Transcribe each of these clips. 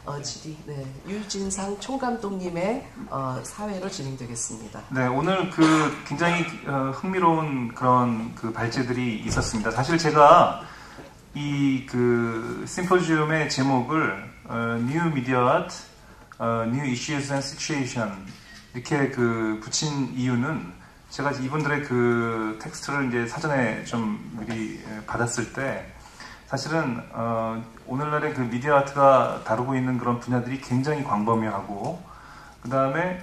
우리 네, 유진상 총감독님의 사회로 진행되겠습니다. 네, 오늘 굉장히 흥미로운 그런 발제들이 있었습니다. 사실 제가 이 심포지움의 제목을 New Media Art, New Issues and Situation 이렇게 붙인 이유는 제가 이분들의 텍스트를 이제 사전에 좀 미리 받았을 때 사실은 오늘날의 미디어 아트가 다루고 있는 그런 분야들이 굉장히 광범위하고 그 다음에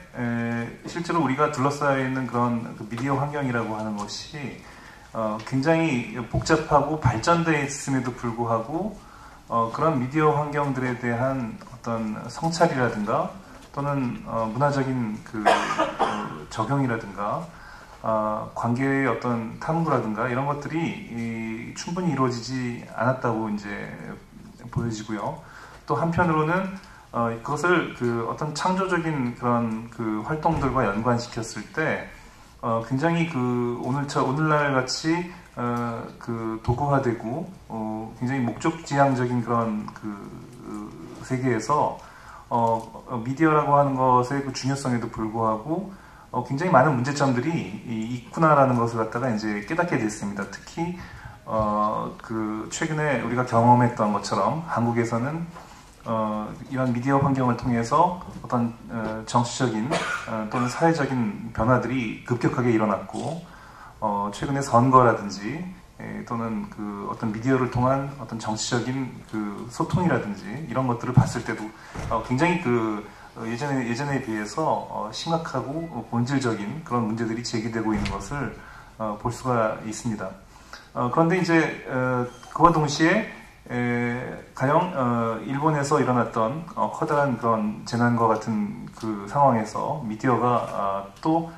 실제로 우리가 둘러싸여 있는 그런 미디어 환경이라고 하는 것이 굉장히 복잡하고 발전되어 있음에도 불구하고 그런 미디어 환경들에 대한 어떤 성찰이라든가 또는 문화적인 적용이라든가 관계의 어떤 탐구라든가 이런 것들이 충분히 이루어지지 않았다고 이제 보여지고요. 또 한편으로는 그것을 어떤 창조적인 그런 활동들과 연관시켰을 때 굉장히 오늘날 같이 도구화되고 굉장히 목적지향적인 그런 세계에서 미디어라고 하는 것의 중요성에도 불구하고 굉장히 많은 문제점들이 있구나라는 것을 갖다가 이제 깨닫게 됐습니다. 특히 최근에 우리가 경험했던 것처럼 한국에서는 이런 미디어 환경을 통해서 어떤 정치적인 또는 사회적인 변화들이 급격하게 일어났고 최근에 선거라든지 또는 어떤 미디어를 통한 어떤 정치적인 소통이라든지 이런 것들을 봤을 때도 굉장히 예전에 비해서 심각하고 본질적인 그런 문제들이 제기되고 있는 것을 볼 수가 있습니다. 그런데 이제 그와 동시에 가령 일본에서 일어났던 커다란 그런 재난과 같은 상황에서 미디어가 또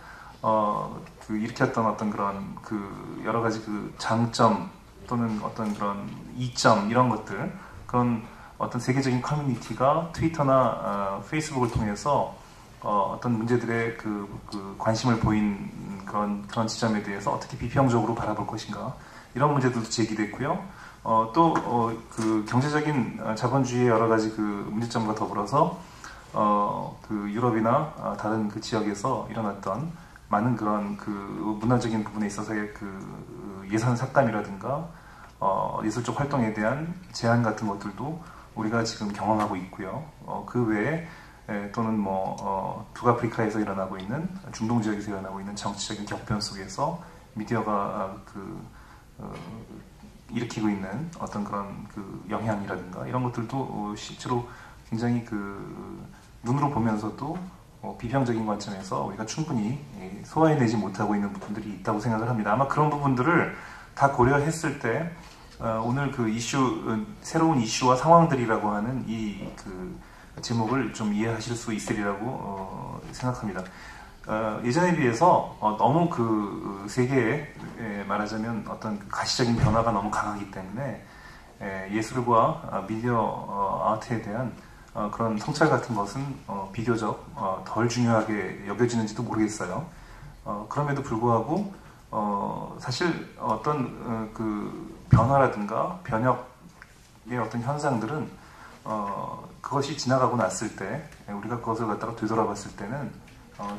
일으켰던 어떤 그런 여러 가지 장점 또는 어떤 그런 이점 이런 것들 그런 어떤 세계적인 커뮤니티가 트위터나 페이스북을 통해서 어떤 문제들의 관심을 보인 그런 지점에 대해서 어떻게 비평적으로 바라볼 것인가 이런 문제들도 제기됐고요. 또 경제적인 자본주의의 여러 가지 문제점과 더불어서 유럽이나 다른 지역에서 일어났던 많은 그런 문화적인 부분에 있어서의 예산 삭감이라든가 예술적 활동에 대한 제한 같은 것들도 우리가 지금 경험하고 있고요. 그 외에 또는 북아프리카에서 일어나고 있는 중동 지역에서 일어나고 있는 정치적인 격변 속에서 미디어가 일으키고 있는 어떤 그런 영향이라든가 이런 것들도 실제로 굉장히 눈으로 보면서도 비평적인 관점에서 우리가 충분히 소화해내지 못하고 있는 부분들이 있다고 생각을 합니다. 아마 그런 부분들을 다 고려했을 때 오늘 새로운 이슈와 상황들이라고 하는 이 제목을 좀 이해하실 수 있으리라고 생각합니다. 예전에 비해서 너무 세계에 말하자면 어떤 가시적인 변화가 너무 강하기 때문에 예술과 미디어 아트에 대한 그런 성찰 같은 것은 비교적 덜 중요하게 여겨지는지도 모르겠어요. 그럼에도 불구하고 사실 어떤 변화라든가 변혁의 어떤 현상들은 그것이 지나가고 났을 때 우리가 그것을 갖다가 되돌아봤을 때는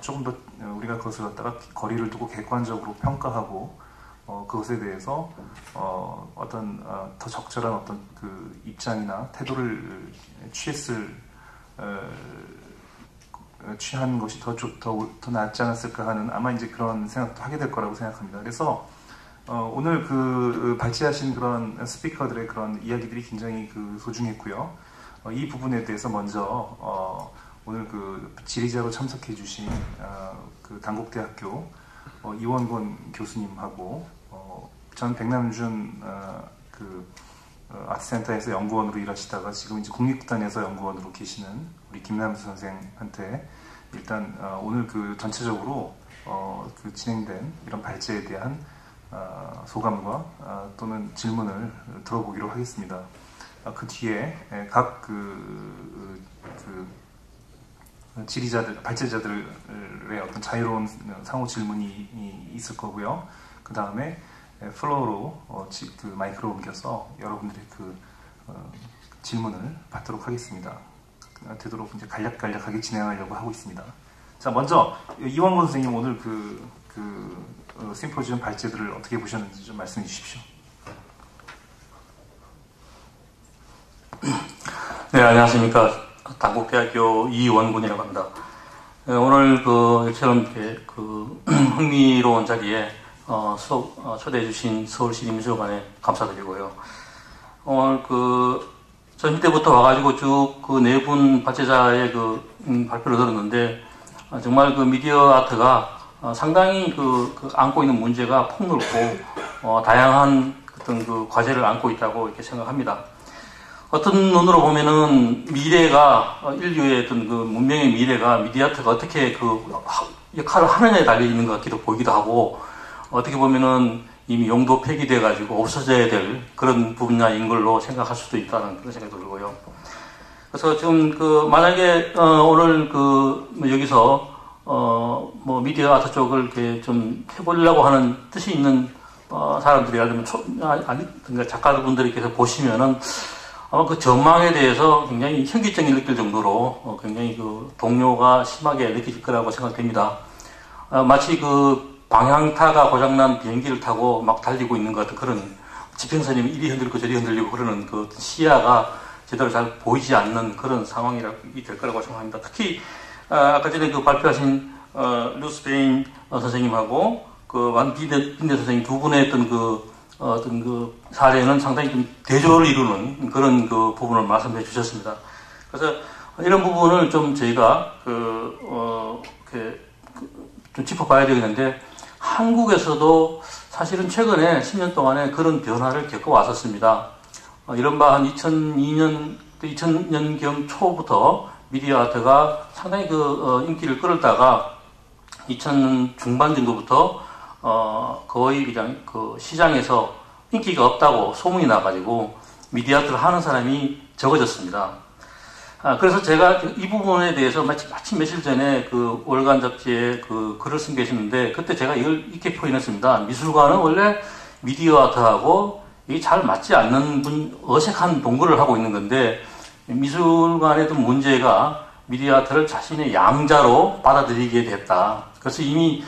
조금 더 우리가 그것을 갖다가 거리를 두고 객관적으로 평가하고 그것에 대해서 어떤 더 적절한 어떤 입장이나 태도를 취한 것이 더 낫지 않았을까 하는 아마 이제 그런 생각도 하게 될 거라고 생각합니다. 그래서 오늘 발제하신 그런 스피커들의 그런 이야기들이 굉장히 소중했고요. 이 부분에 대해서 먼저 오늘 지리자로 참석해 주신 단국대학교 이원권 교수님하고 전 백남준 아트센터에서 연구원으로 일하시다가 지금 이제 국립극단에서 연구원으로 계시는 우리 김남수 선생한테 일단 오늘 전체적으로 진행된 이런 발제에 대한 소감과 또는 질문을 들어보기로 하겠습니다. 그 뒤에 각 발제자들의 어떤 자유로운 상호 질문이 있을 거고요. 그 다음에 플로어로 마이크로 옮겨서 여러분들의 질문을 받도록 하겠습니다. 되도록 이제 간략간략하게 진행하려고 하고 있습니다. 자, 먼저 이원권 선생님 오늘 심포지엄 발제들을 어떻게 보셨는지 좀 말씀해 주십시오. 네, 안녕하십니까. 당국대학교 이원군이라고 합니다. 오늘 이처럼 흥미로운 자리에 초대해 주신 서울시립미술관에 감사드리고요. 오늘 전 때부터 와가지고 쭉 네 분 발제자의 발표를 들었는데, 정말 미디어 아트가 상당히 안고 있는 문제가 폭넓고, 다양한 어떤 과제를 안고 있다고 이렇게 생각합니다. 어떤 눈으로 보면은 미래가, 인류의 어떤 문명의 미래가 미디어 아트가 어떻게 역할을 하느냐에 달려 있는 것 같기도 보이기도 하고, 어떻게 보면은 이미 용도 폐기돼가지고 없어져야 될 그런 분야인 걸로 생각할 수도 있다는 그런 생각이 들고요. 그래서 지금 만약에 오늘 여기서 미디어 아트 쪽을 이렇게 좀 해보려고 하는 뜻이 있는 사람들이 예를 들면 작가분들께서 보시면은 아마 전망에 대해서 굉장히 현기증이 느낄 정도로 굉장히 동요가 심하게 느껴질 거라고 생각됩니다. 마치 방향타가 고장난 비행기를 타고 막 달리고 있는 것 같은 그런 지평선이 이리 흔들리고 저리 흔들리고 그러는 시야가 제대로 잘 보이지 않는 그런 상황이 될 거라고 생각합니다. 특히 아까 전에 발표하신 루스 베인 선생님하고 완 빈데 선생님 두 분의 어떤 사례는 상당히 좀 대조를 이루는 그런 부분을 말씀해 주셨습니다. 그래서 이런 부분을 좀 저희가 좀 짚어봐야 되겠는데, 한국에서도 사실은 최근에 10년 동안에 그런 변화를 겪어왔었습니다. 이른바 한 2000년경 초부터 미디어 아트가 상당히 인기를 끌었다가 2000년 중반 정도부터 거의 그냥 시장에서 인기가 없다고 소문이 나가지고 미디어 아트를 하는 사람이 적어졌습니다. 그래서 제가 이 부분에 대해서 마침 며칠 전에 월간 잡지에 글을 쓴 게 있었는데, 그때 제가 이걸 이렇게 표현했습니다. 미술관은 원래 미디어 아트하고 이게 잘 맞지 않는 어색한 동거를 하고 있는 건데, 미술관의 문제가 미디어 아트를 자신의 양자로 받아들이게 됐다. 그래서 이미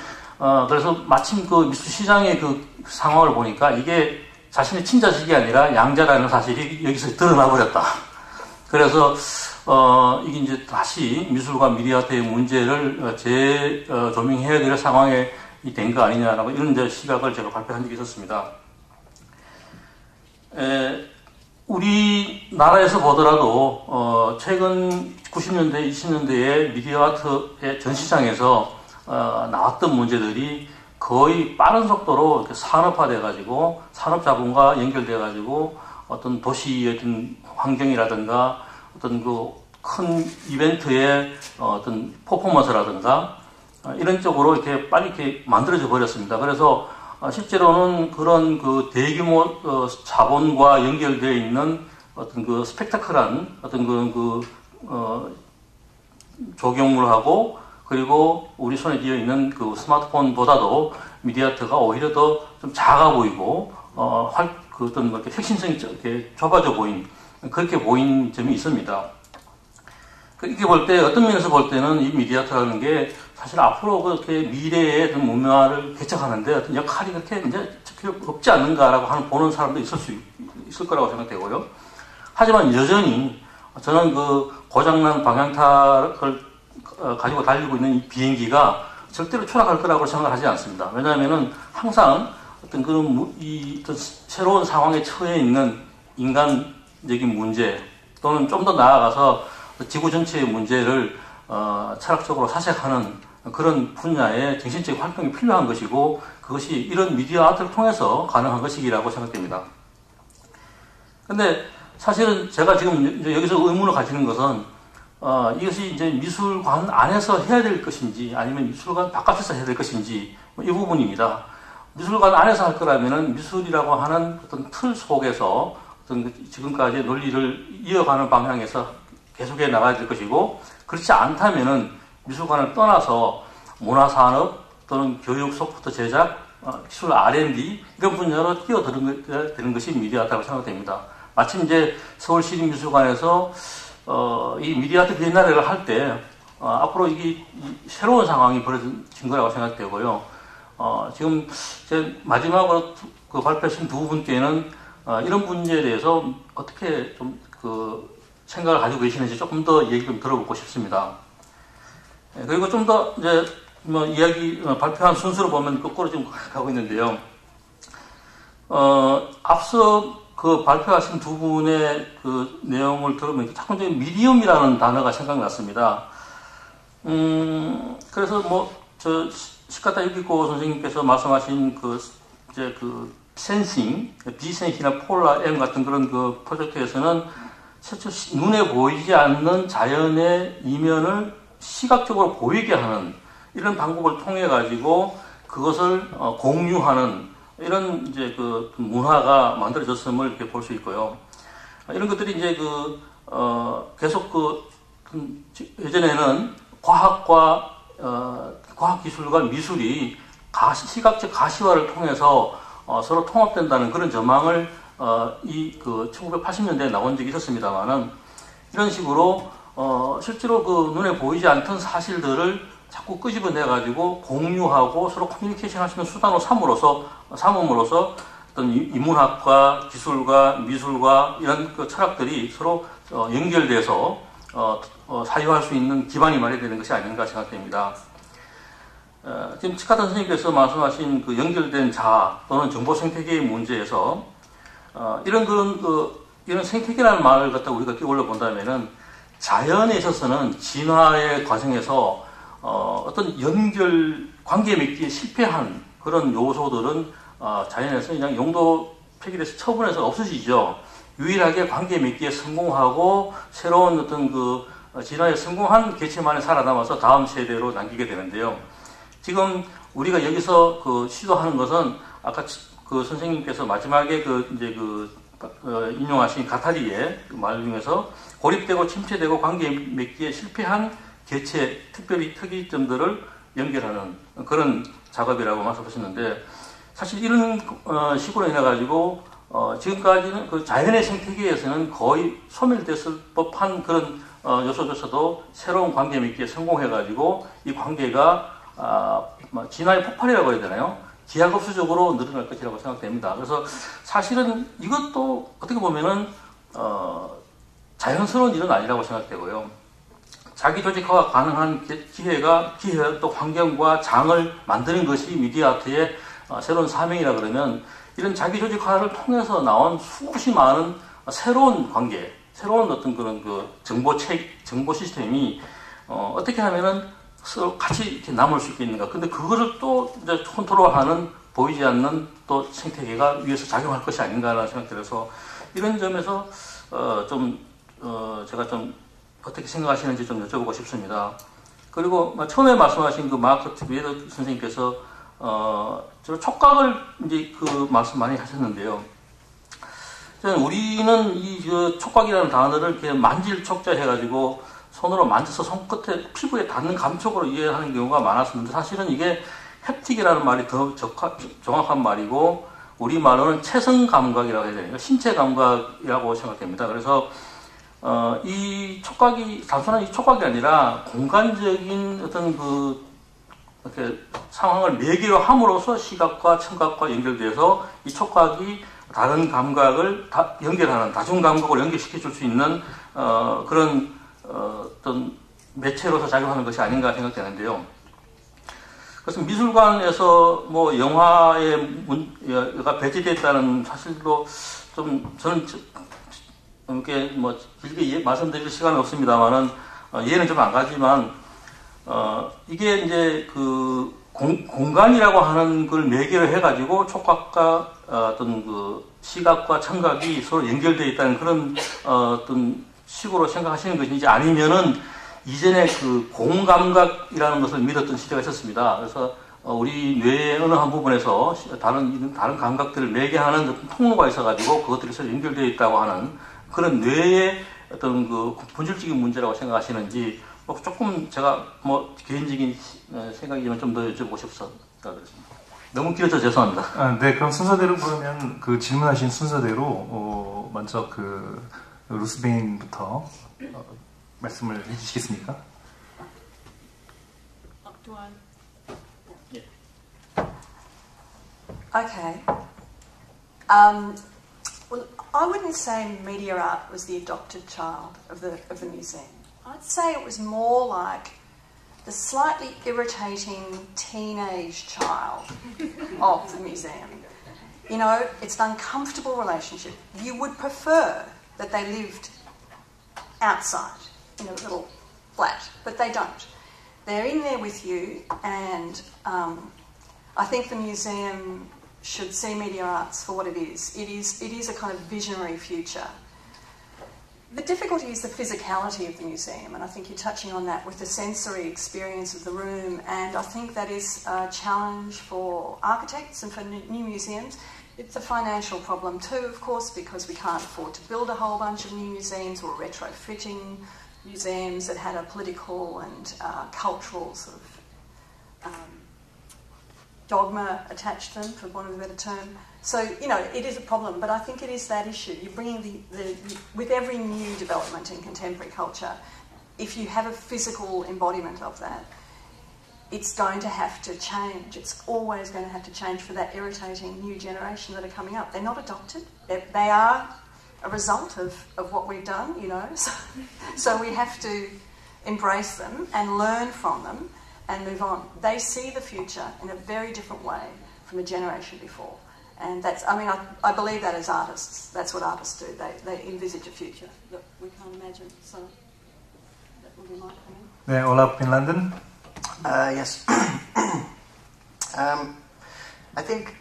그래서 마침 미술 시장의 상황을 보니까 이게 자신의 친자식이 아니라 양자라는 사실이 여기서 드러나 버렸다. 그래서 이게 이제 다시 미술관 미디어 아트의 문제를 재조명해야 될 상황에 된 거 아니냐라고 이런 이제 시각을 제가 발표한 적이 있었습니다. 우리나라에서 보더라도 최근 90년대, 2000년대에 미디어 아트의 전시장에서 나왔던 문제들이 거의 빠른 속도로 이렇게 산업화돼가지고 산업 자본과 연결돼가지고 어떤 도시의 어떤 환경이라든가 어떤 큰 이벤트의 어떤 퍼포먼스라든가 이런 쪽으로 이렇게 빨리 이렇게 만들어져 버렸습니다. 그래서 실제로는 그런 대규모 자본과 연결되어 있는 어떤 스펙타클한 어떤 조경물하고 그리고 우리 손에 쥐어 있는 스마트폰보다도 미디어 아트가 오히려 더 좀 작아 보이고 어떤 이렇게 혁신성이 이렇게 좁아져 보인 그렇게 보인 점이 있습니다. 이렇게 볼 때 어떤 면에서 볼 때는 이 미디어 아트라는 게 사실 앞으로 그렇게 미래의 어떤 문화를 개척하는데 어떤 역할이 그렇게 이제 필요 없지 않는가라고 하는 보는 사람도 있을 거라고 생각되고요. 하지만 여전히 저는 고장난 방향타를 가지고 달리고 있는 이 비행기가 절대로 추락할 거라고 생각하지 않습니다. 왜냐하면은 항상 어떤 어떤 새로운 상황에 처해 있는 인간적인 문제 또는 좀 더 나아가서 지구 전체의 문제를 철학적으로 사색하는 그런 분야의 정신적 활동이 필요한 것이고 그것이 이런 미디어 아트를 통해서 가능한 것이라고 생각됩니다. 근데 사실은 제가 지금 여기서 의문을 가지는 것은 이것이 이제 미술관 안에서 해야 될 것인지 아니면 미술관 바깥에서 해야 될 것인지 이 부분입니다. 미술관 안에서 할 거라면은 미술이라고 하는 어떤 틀 속에서 어떤 지금까지의 논리를 이어가는 방향에서 계속해 나가야 될 것이고 그렇지 않다면은 미술관을 떠나서 문화산업 또는 교육 소프트 제작, 기술 R&D 이런 분야로 뛰어드는 것이 미디어 아트라고 생각됩니다. 마침 이제 서울시립미술관에서 이 미디어아트 비엔날레를 할 때, 앞으로 이게 새로운 상황이 벌어진 거라고 생각되고요. 지금 제 마지막으로 그 발표하신 두 분께는 이런 문제에 대해서 어떻게 좀 생각을 가지고 계시는지 조금 더 얘기 좀 들어보고 싶습니다. 그리고 좀 더 이제 이야기 발표한 순서로 보면 거꾸로 지금 가고 있는데요. 앞서 그 발표하신 두 분의 그 내용을 들으면 자꾸 이제 미디엄이라는 단어가 생각났습니다. 그래서 저 시카타 유키코 선생님께서 말씀하신 이제 센싱, 비센싱이나 폴라 M 같은 그런 그 프로젝트에서는 최초 눈에 보이지 않는 자연의 이면을 시각적으로 보이게 하는 이런 방법을 통해 가지고 그것을 공유하는 이런 이제 그 문화가 만들어졌음을 이렇게 볼 수 있고요. 이런 것들이 이제 계속 예전에는 과학과 과학기술과 미술이 시각적 가시화를 통해서 서로 통합된다는 그런 전망을 1980년대에 나온 적이 있었습니다만은 이런 식으로 실제로 눈에 보이지 않던 사실들을 자꾸 끄집어내가지고 공유하고 서로 커뮤니케이션 할 수 있는 수단으로 삼음으로써 어떤 인문학과 기술과 미술과 이런 철학들이 서로 연결돼서 사유할 수 있는 기반이 마련되는 것이 아닌가 생각됩니다. 지금 치카타 선생님께서 말씀하신 연결된 자아 또는 정보 생태계의 문제에서 이런 생태계라는 말을 갖다 우리가 끼워올려 본다면은 자연에 있어서는 진화의 과정에서 어떤 관계 맺기에 실패한 그런 요소들은 자연에서 그냥 용도 폐기돼서 처분해서 없어지죠. 유일하게 관계 맺기에 성공하고 새로운 어떤 진화에 성공한 개체만이 살아남아서 다음 세대로 남기게 되는데요. 지금 우리가 여기서 시도하는 것은 아까 선생님께서 마지막에 인용하신 가타리의 말 중에서 고립되고 침체되고 관계 맺기에 실패한 개체, 특별히 특이점들을 연결하는 그런 작업이라고 말씀하셨는데 사실 이런 식으로 인해가지고 지금까지는 자연의 생태계에서는 거의 소멸됐을 법한 그런 요소조차도 새로운 관계 맺기에 성공해가지고 이 관계가 진화의 폭발이라고 해야 되나요? 기하급수적으로 늘어날 것이라고 생각됩니다. 그래서 사실은 이것도 어떻게 보면은 자연스러운 일은 아니라고 생각되고요. 자기 조직화가 가능한 기회 또 환경과 장을 만드는 것이 미디어 아트의 새로운 사명이라 그러면 이런 자기 조직화를 통해서 나온 수없이 많은 새로운 관계, 새로운 어떤 그런 정보 시스템이 어떻게 하면은 서로 같이 이렇게 남을 수 있겠는가. 근데 그거를 또 이제 컨트롤하는 보이지 않는 또 생태계가 위에서 작용할 것이 아닌가라는 생각이 들어서 이런 점에서 제가 좀 어떻게 생각하시는지 좀 여쭤보고 싶습니다. 그리고 처음에 말씀하신 마크 트비에더 선생님께서 촉각을 이제 말씀 많이 하셨는데요. 우리는 이 촉각이라는 단어를 이렇게 만질 촉자 해가지고 손으로 만져서 손끝에 피부에 닿는 감촉으로 이해하는 경우가 많았었는데 사실은 이게 햅틱이라는 말이 더 정확한 말이고 우리말로는 체성 감각이라고 해야 되니까 신체 감각이라고 생각됩니다. 그래서 이 촉각이 단순한 이 촉각이 아니라 공간적인 어떤 이렇게 상황을 매개로 함으로써 시각과 청각과 연결돼서 이 촉각이 다른 감각을 연결하는 다중 감각을 연결시켜 줄 수 있는 그런 어떤 매체로서 작용하는 것이 아닌가 생각되는데요. 그래서 미술관에서 영화가 배치됐다는 사실도 좀 저는 이렇게 길게 말씀드릴 시간은 없습니다만은 이해는 좀 안 가지만 이게 이제 공간이라고 하는 걸 매개로 해가지고 촉각과 어떤 시각과 청각이 서로 연결되어 있다는 그런 어떤 식으로 생각하시는 것인지 아니면은 이전에 공감각이라는 것을 믿었던 시대가 있었습니다. 그래서 우리 뇌의 어느 한 부분에서 다른 감각들을 매개하는 어떤 통로가 있어가지고 그것들이 서로 연결되어 있다고 하는 그런 뇌의 어떤 본질적인 문제라고 생각하시는지 조금 제가 개인적인 생각이면 좀 더 여쭤보고 싶어서 그렇습니다. 너무 길어서 죄송합니다. 네, 그럼 순서대로 그러면 질문하신 순서대로 먼저 루스베인부터 말씀을 해주시겠습니까? Do I? Okay. Well, I wouldn't say media art was the adopted child of the museum. I'd say it was more like the slightly irritating teenage child of the museum. You know, it's an uncomfortable relationship. You would prefer that they lived outside in a little flat, but they don't. They're in there with you, and I think the museum should see media arts for what it is. It is a kind of visionary future. The difficulty is the physicality of the museum, and I think you're touching on that with the sensory experience of the room, and I think that is a challenge for architects and for new museums. It's a financial problem too, of course, because we can't afford to build a whole bunch of new museums or retrofitting museums that had a political and cultural sort of dogma attached to them, for want of a better term. So, you know, it is a problem, but I think it is that issue. You're bringing with every new development in contemporary culture, if you have a physical embodiment of that, it's going to have to change. It's always going to have to change for that irritating new generation that are coming up. They're not adopted. They are a result of what we've done, you know. So we have to embrace them and learn from them and move on. They see the future in a very different way from a generation before. And that's, I mean, I believe that as artists. That's what artists do. They envisage a future that we can't imagine. So that would be my comment. 네, Olaf in London. Yes. I think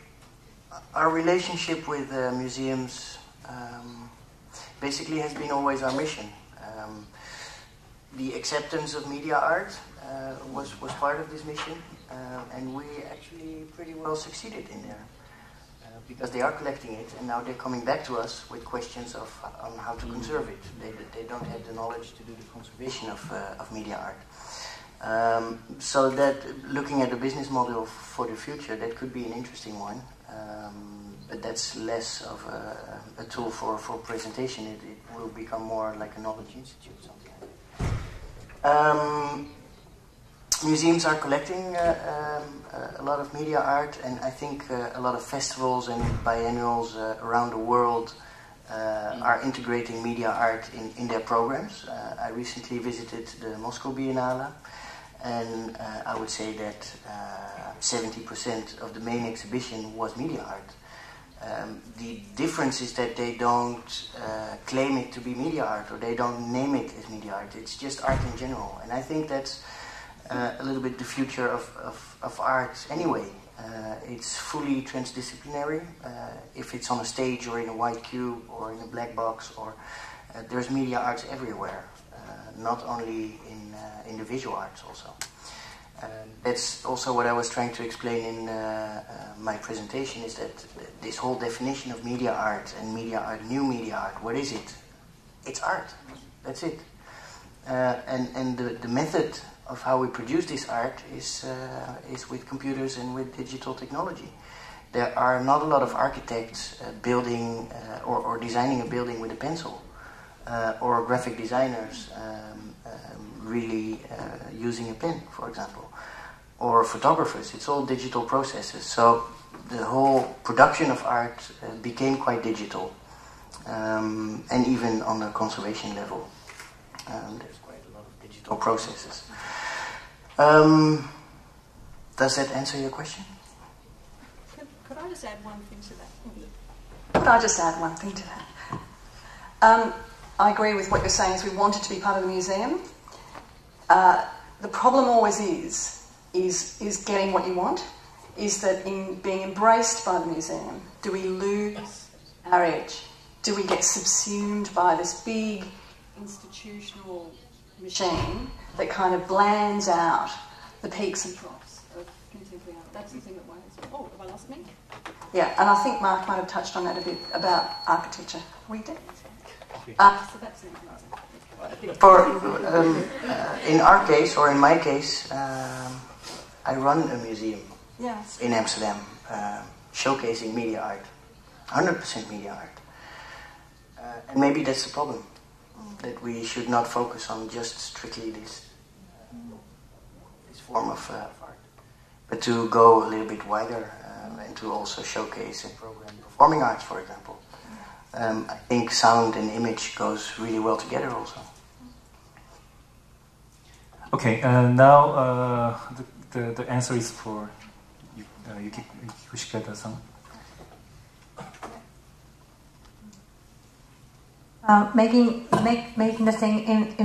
our relationship with museums basically has been always our mission. The acceptance of media art was part of this mission, and we actually pretty well succeeded in there. Because they are collecting it, and now they're coming back to us with questions on how to conserve it. They don't have the knowledge to do the conservation of media art. So that, looking at the business model for the future, that could be an interesting one. But that's less of a tool for presentation. It will become more like a knowledge institute, something like that. Museums are collecting a lot of media art, and I think a lot of festivals and biennials around the world are integrating media art in their programs. I recently visited the Moscow Biennale, and I would say that 70% of the main exhibition was media art. The difference is that they don't claim it to be media art, or they don't name it as media art. It's just art in general, and I think that's a little bit the future of art anyway. It's fully transdisciplinary. If it's on a stage or in a white cube or in a black box, or there's media arts everywhere, not only in the visual arts also. That's also what I was trying to explain in my presentation, is that this whole definition of media art and media art, new media art, what is it? It's art. That's it. And the method of how we produce this art is with computers and with digital technology. There are not a lot of architects building or designing a building with a pencil, or graphic designers really using a pen, for example, or photographers. It's all digital processes. So the whole production of art became quite digital, and even on a conservation level. There's quite a lot of digital processes. Does that answer your question? Could I just add one thing to that? Could I just add one thing to that? I agree with what you're saying, is we want it to be part of the museum. The problem always is getting what you want, is that in being embraced by the museum, do we lose our edge? Do we get subsumed by this big institutional machine that kind of blands out the peaks and troughs of contemporary art? That's the thing that worries me. Oh, have I lost me? Yeah, and I think Mark might have touched on that a bit about architecture. We did. So that's in our case, or in my case, I run a museum in Amsterdam, showcasing media art, 100% media art. And maybe that's the problem. that we should not focus on just strictly this form of art, but to go a little bit wider and to also showcase and program performing arts, for example. I think sound and image goes really well together also. Okay, now the answer is for Yoshikata-san. Making the thing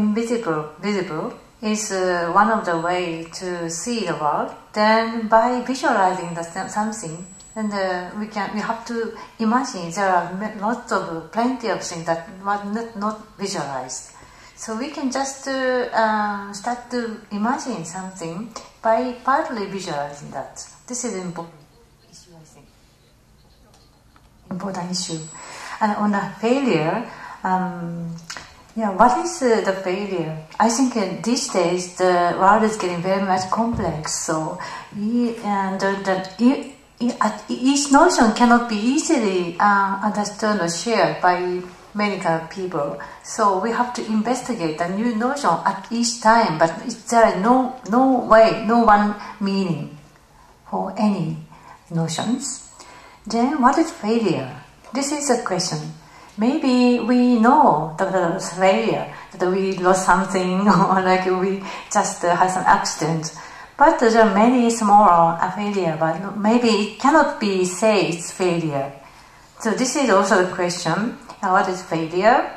visible is one of the way to see the world. Then by visualizing something, and we have to imagine there are plenty of things that were not visualized. So we can just start to imagine something by partly visualizing that. This is an important issue, I think. Important issue. And on the failure, what is the failure? I think these days the world is getting very much complex. So each notion cannot be easily understood or shared by many kind of people. So we have to investigate a new notion at each time. But there is no way, no one meaning for any notions. Then what is failure? This is a question. Maybe we know the failure, that we lost something or like we just had some accident. But there are many small failure, but maybe it cannot be said it's failure. So this is also a question. What is failure?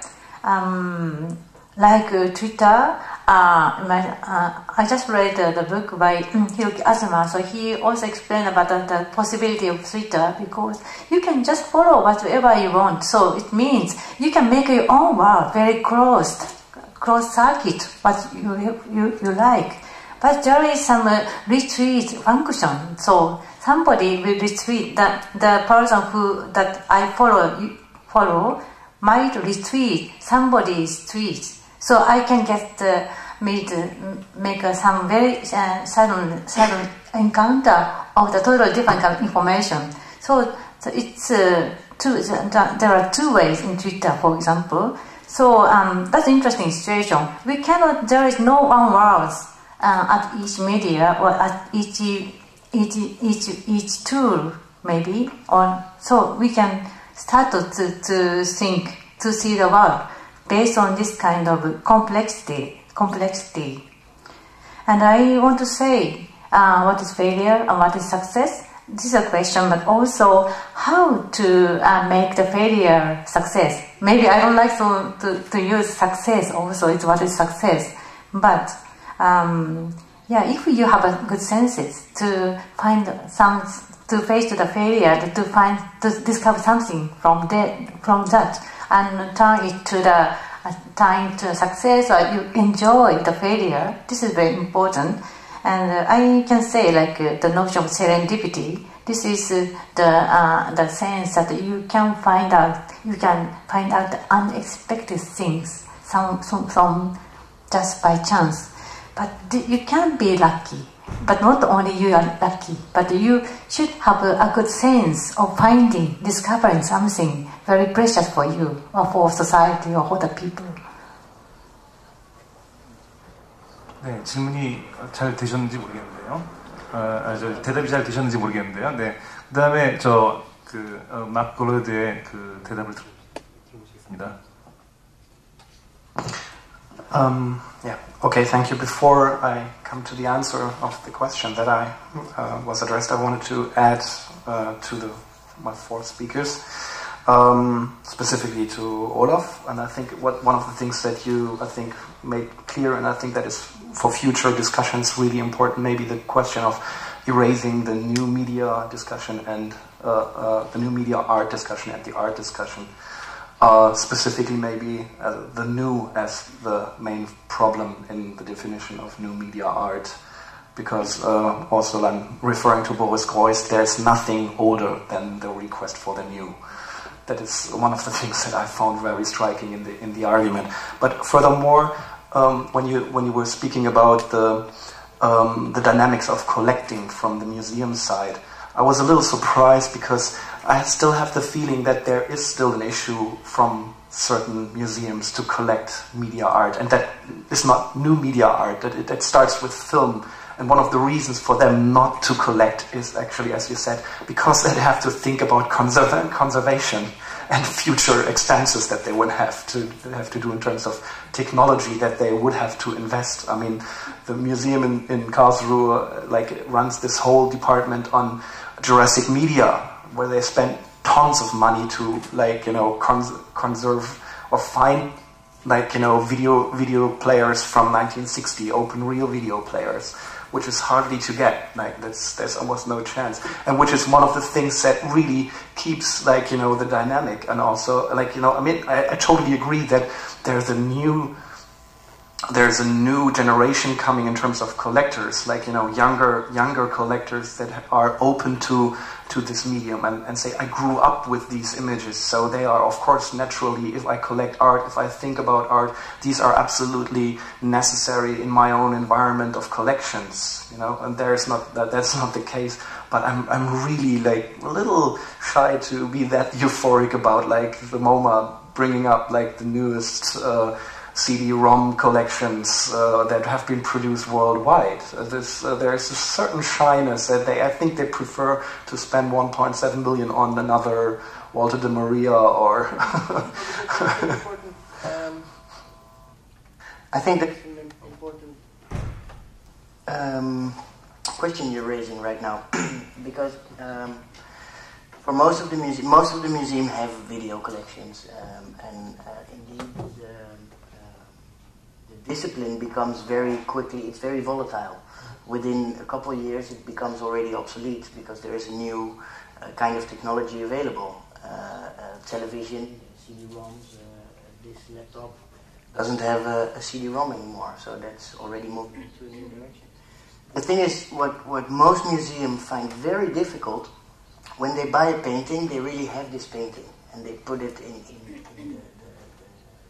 Like Twitter, I just read the book by Hiroki Azuma, so he also explained about the possibility of Twitter, because you can just follow whatever you want. So it means you can make your own world, very closed circuit, what you like. But there is some retweet function. So somebody will retweet the person that I follow might retweet somebody's tweet. So I can get make some very sudden encounter of the totally different kind of information. So it's there are two ways in Twitter, for example. So that's an interesting situation. There is no one world at each media or at each tool, maybe. Or so we can start to think, to see the world based on this kind of complexity. And I want to say what is failure and what is success. This is a question, but also how to make the failure success. Maybe I don't like to use success also, it's what is success. But if you have a good senses to find to face to the failure, to discover something from that, and turn it to the time to success, or you enjoy the failure. This is very important. And I can say, like the notion of serendipity. This is the sense that you can find out the unexpected things, some just by chance. But you can be lucky. But not only you are lucky, but you should have a good sense of discovering something very precious for you, or for society, or for the people. 네, 질문이 잘 되셨는지 모르겠는데요. 대답이 잘 되셨는지 모르겠는데요. 네, 그 다음에 막 골로드의 대답을 들어보시겠습니다. Yeah. Okay, thank you. Before I come to the answer of the question that I was addressed, I wanted to add to my four speakers, specifically to Olaf. And I think one of the things that you, made clear, and I think that is for future discussions really important, maybe the question of erasing the new media discussion and the new media art discussion and the art discussion. Specifically maybe the new as the main problem in the definition of new media art, because also I'm referring to Boris Greuß, there's nothing older than the request for the new. That is one of the things that I found very striking in the argument. But furthermore, when you were speaking about the dynamics of collecting from the museum side, I was a little surprised because I still have the feeling that there is still an issue from certain museums to collect media art, and that is not new media art, that starts with film. And one of the reasons for them not to collect is actually, as you said, because they have to think about conservation and future expenses that they would have to do in terms of technology that they would have to invest. I mean, the museum in Karlsruhe runs this whole department on Jurassic media, where they spend tons of money to conserve or find video players from 1960, open reel video players, which is hardly to get. There's almost no chance, and which is one of the things that really keeps the dynamic. And also I totally agree that there's a new generation coming in terms of collectors, younger collectors that are open to this medium and say, I grew up with these images, so they are, of course, naturally, if I collect art, if I think about art, these are absolutely necessary in my own environment of collections, and that's not the case. But I'm really a little shy to be that euphoric about the MoMA bringing up the newest CD-ROM collections that have been produced worldwide. There's a certain shyness that I think they prefer to spend 1.7 billion on another Walter de Maria or... I think that's an important question you're raising right now, because for most of the museum have video collections, and indeed the discipline becomes very quickly, it's very volatile. Within a couple of years it becomes already obsolete because there is a new kind of technology available. Television, CD-ROMs, this laptop doesn't have a CD-ROM anymore, so that's already moved into a new direction. The thing is, what most museums find very difficult, when they buy a painting, they really have this painting, and they put it in the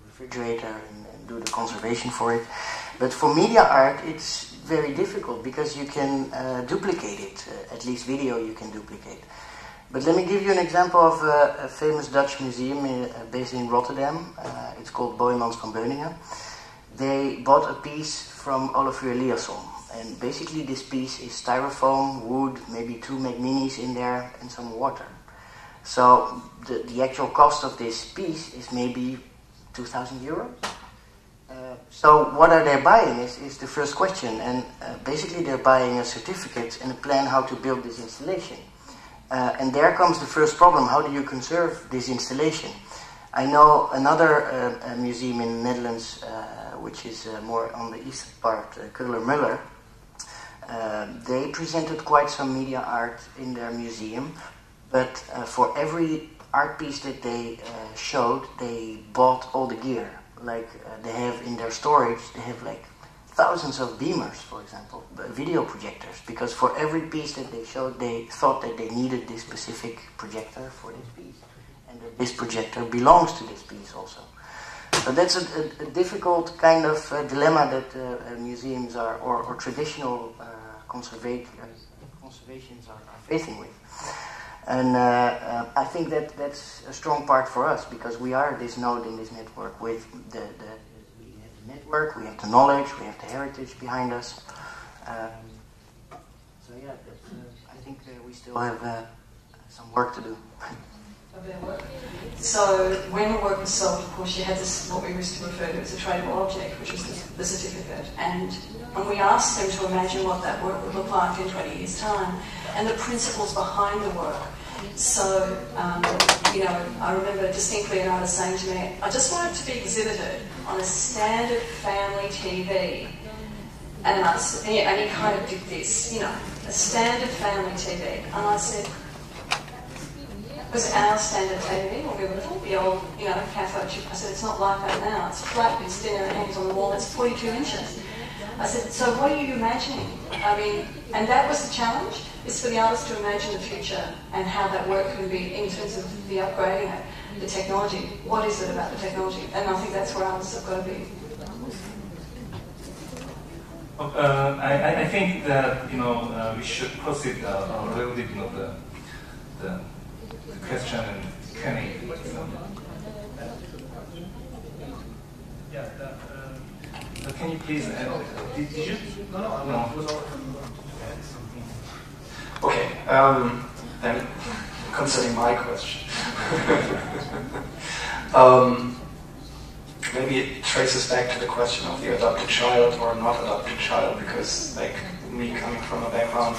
refrigerator and do the conservation for it. But for media art, it's very difficult because you can duplicate it. At least video you can duplicate. But let me give you an example of a famous Dutch museum based in Rotterdam. It's called Boijmans van Beuningen. They bought a piece from Olivier Eliasson. And basically this piece is styrofoam, wood, maybe 2 Macminis in there, and some water. So the actual cost of this piece is maybe 2,000 euros. So what are they buying is the first question. And basically they're buying a certificate and a plan how to build this installation. And there comes the first problem. How do you conserve this installation? I know another museum in the Netherlands, which is more on the east part, Köhler-Müller. They presented quite some media art in their museum, but for every art piece that they showed, they bought all the gear. Like they have in their storage, they have like thousands of beamers, for example, video projectors, because for every piece that they showed, they thought that they needed this specific projector for this piece, and that this projector belongs to this piece also. So that's a difficult kind of dilemma that museums are, or traditional conservations are facing with. And I think that's a strong part for us, because we are this node in this network with we have the network, we have the knowledge, we have the heritage behind us. So yeah, I think we still have some work to do. So when the work was sold, of course, you had this, what we used to refer to as a tradable object, which was the certificate. And we asked them to imagine what that work would look like in 20 years' time, and the principles behind the work. So, I remember distinctly an artist saying to me, I just want it to be exhibited on a standard family TV. And he kind of did this, a standard family TV. And I said, it was our standard TV when we were little, the old, cathode chip. I said, it's not like that now. It's flat, it's thinner, it hangs on the wall, it's 42 inches. I said, so what are you imagining? And that was the challenge, is for the artist to imagine the future and how that work can be in terms of the upgrading it, the technology. What is it about the technology? And I think that's where artists have got to be. I think that we should proceed a little bit, the question and Q&A. Yeah. Can you please add? Did you? No. Okay. Then, concerning my question, maybe it traces back to the question of the adopted child or not adopted child, because, like, me coming from a background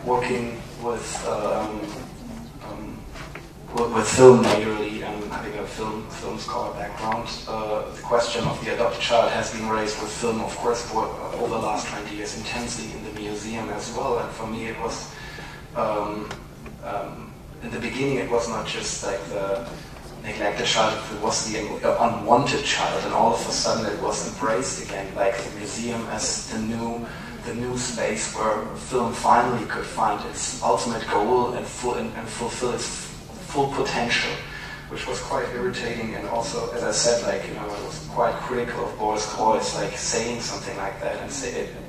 working with film majorly and having a film scholar background, the question of the adopted child has been raised with film, of course, over the last 20 years intensely in the museum as well. And for me, it was in the beginning, it was not just like the neglected child, it was the unwanted child, and all of a sudden it was embraced again, like the museum as the new space where film finally could find its ultimate goal and fulfill its full potential, which was quite irritating. And also, as I said, like, I was quite critical of Boris Kreuz, like saying something like that and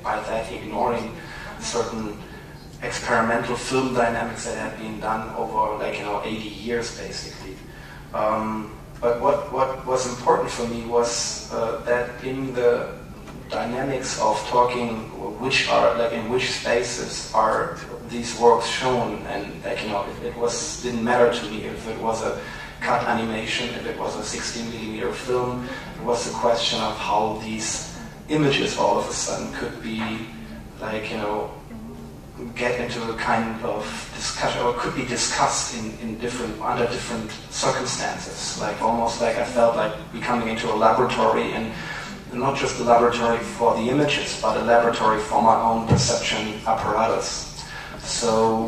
by that ignoring certain experimental film dynamics that had been done over, like, 80 years basically. But what was important for me was that in the dynamics of talking, in which spaces are these works shown, and, like, it didn't matter to me if it was a cut animation, if it was a 16mm film. It was the question of how these images all of a sudden could be, like, get into a kind of discussion, or could be discussed under different circumstances. Like, almost like I felt like becoming into a laboratory, and not just a laboratory for the images, but a laboratory for my own perception apparatus. So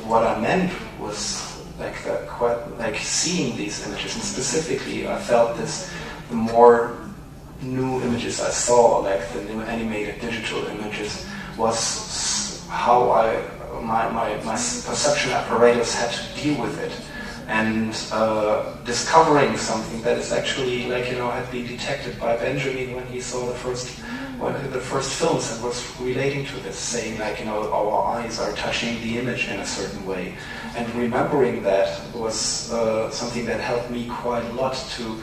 what I meant was like seeing these images, and specifically I felt the more new images I saw, like the new animated digital images, was how my perception apparatus had to deal with it, and discovering something that is actually, like, had been detected by Benjamin when he saw the first films and was relating to this, saying, like, our eyes are touching the image in a certain way. And remembering that was something that helped me quite a lot to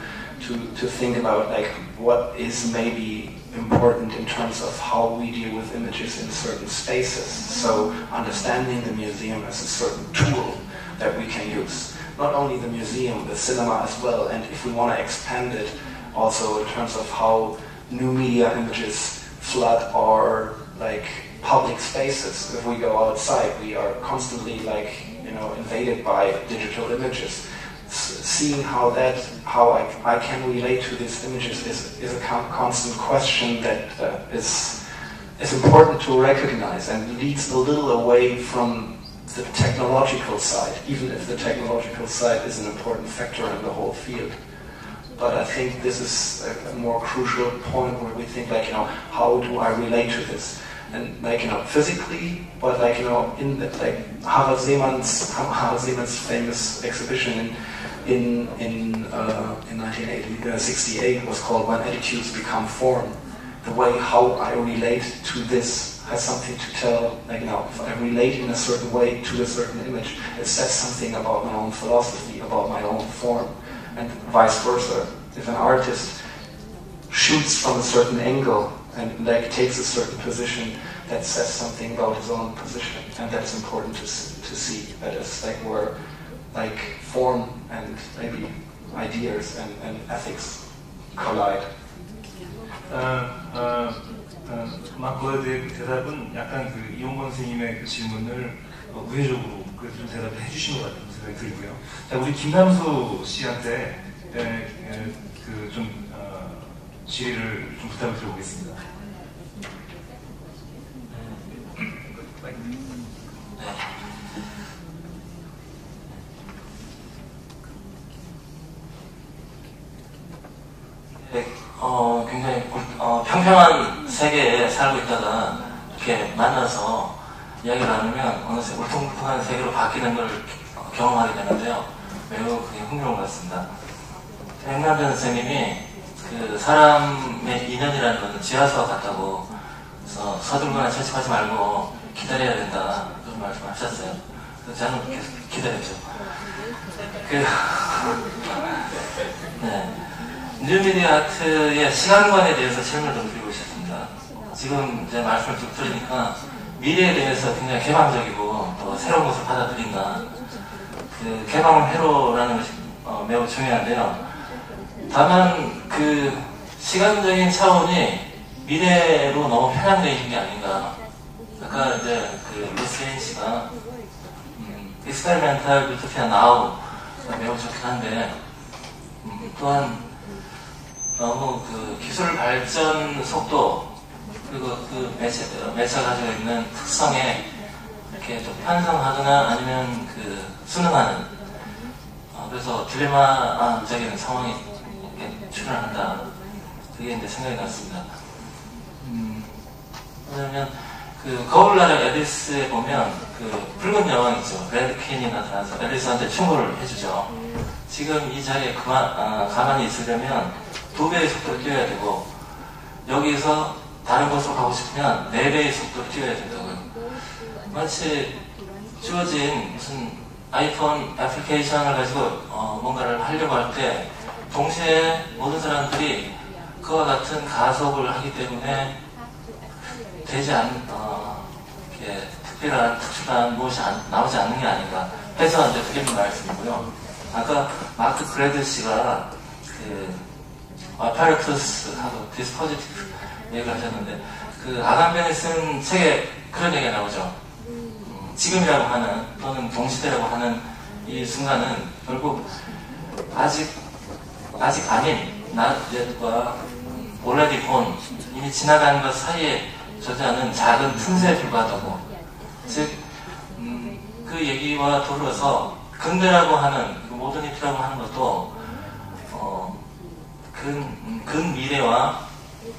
think about, like, what is maybe important in terms of how we deal with images in certain spaces. So understanding the museum as a certain tool that we can use. Not only the museum, the cinema as well, and if we want to expand it also in terms of how new media images flood our, like, public spaces. If we go outside, we are constantly, like, invaded by digital images. Seeing how I can relate to these images is a constant question that is important to recognize, and leads a little away from the technological side, even if the technological side is an important factor in the whole field. But I think this is a more crucial point where we think, like, how do I relate to this? And, like, physically, but, like, in the, like, Harald Seemann's famous exhibition in 1968 was called When Attitudes Become Form. The way how I relate to this has something to tell. Like, if I relate in a certain way to a certain image, it says something about my own philosophy, about my own form, and vice versa. If an artist shoots from a certain angle and, like, takes a certain position, that says something about his own position, and that's important to see. That is, like, where, like, form and maybe ideas and ethics collide. 마크의 대답은 약간 그 이용건 선생님의 그 질문을 우회적으로 좀 대답을 해주신 것 같다는 생각이 들고요. 자, 우리 김남수 씨한테 질의를 좀 부탁을 드려보겠습니다. 굉장히 평평한 세계에 살고 있다가 이렇게 만나서 이야기를 나누면 어느새 울퉁불퉁한 세계로 바뀌는 걸 경험하게 되는데요. 매우 그게 흥미로운 것 같습니다. 백남전 선생님이 그 사람의 인연이라는 것은 지하수와 같다고, 그래서 서둘거나 채찍하지 말고 기다려야 된다, 그런 말씀을 하셨어요. 저는 계속 기다렸죠. 네. 뉴미디어 아트의 시간관에 대해서 질문을 좀 드리고 싶습니다. 지금 이제 말씀을 쭉 들으니까 미래에 대해서 굉장히 개방적이고 또 새로운 것을 받아들인다. 그 개방을 회로라는 것이 매우 중요한데요. 다만 그 시간적인 차원이 미래로 너무 편향되어 있는 게 아닌가. 아까 이제 그 루스인 씨가 익스페리멘탈 유토피아 나우 매우 좋긴 한데 또한 너무 그 기술 발전 속도 그리고 그 매체가 가지고 있는 특성에 이렇게 좀 편성하거나 아니면 그 순응하는 그래서 딜레마적인 상황이 이렇게 출현한다. 그게 이제 생각이 났습니다. 왜냐면 그 거울나라 앨리스에 보면 그 붉은 여왕 있죠. 레드퀸이 나타나서 앨리스한테 충고를 해주죠. 지금 이 자리에 가만히 있으려면 2배의 속도를 뛰어야 되고 여기서 다른 곳으로 가고 싶으면 4배의 속도를 뛰어야 된다고요. 마치 주어진 무슨 아이폰 애플리케이션을 가지고 뭔가를 하려고 할 때 동시에 모든 사람들이 그와 같은 가속을 하기 때문에 되지 않는 특출한 무엇이 나오지 않는 게 아닌가 해서 이제 드리는 말씀이고요. 아까 마크 그레드 씨가 그 아파르투스하고 디스포지티브 얘기를 하셨는데 그 아간벤이 쓴 책에 그런 얘기가 나오죠. 지금이라고 하는 또는 동시대라고 하는 이 순간은 결국 아직 아닌 not yet과 already gone 이미 지나간 것 사이에 존재하는 작은 틈새에 불과하다고. 즉 그 얘기와 더불어서 근대라고 하는 모더니티라고 하는 것도 근 미래와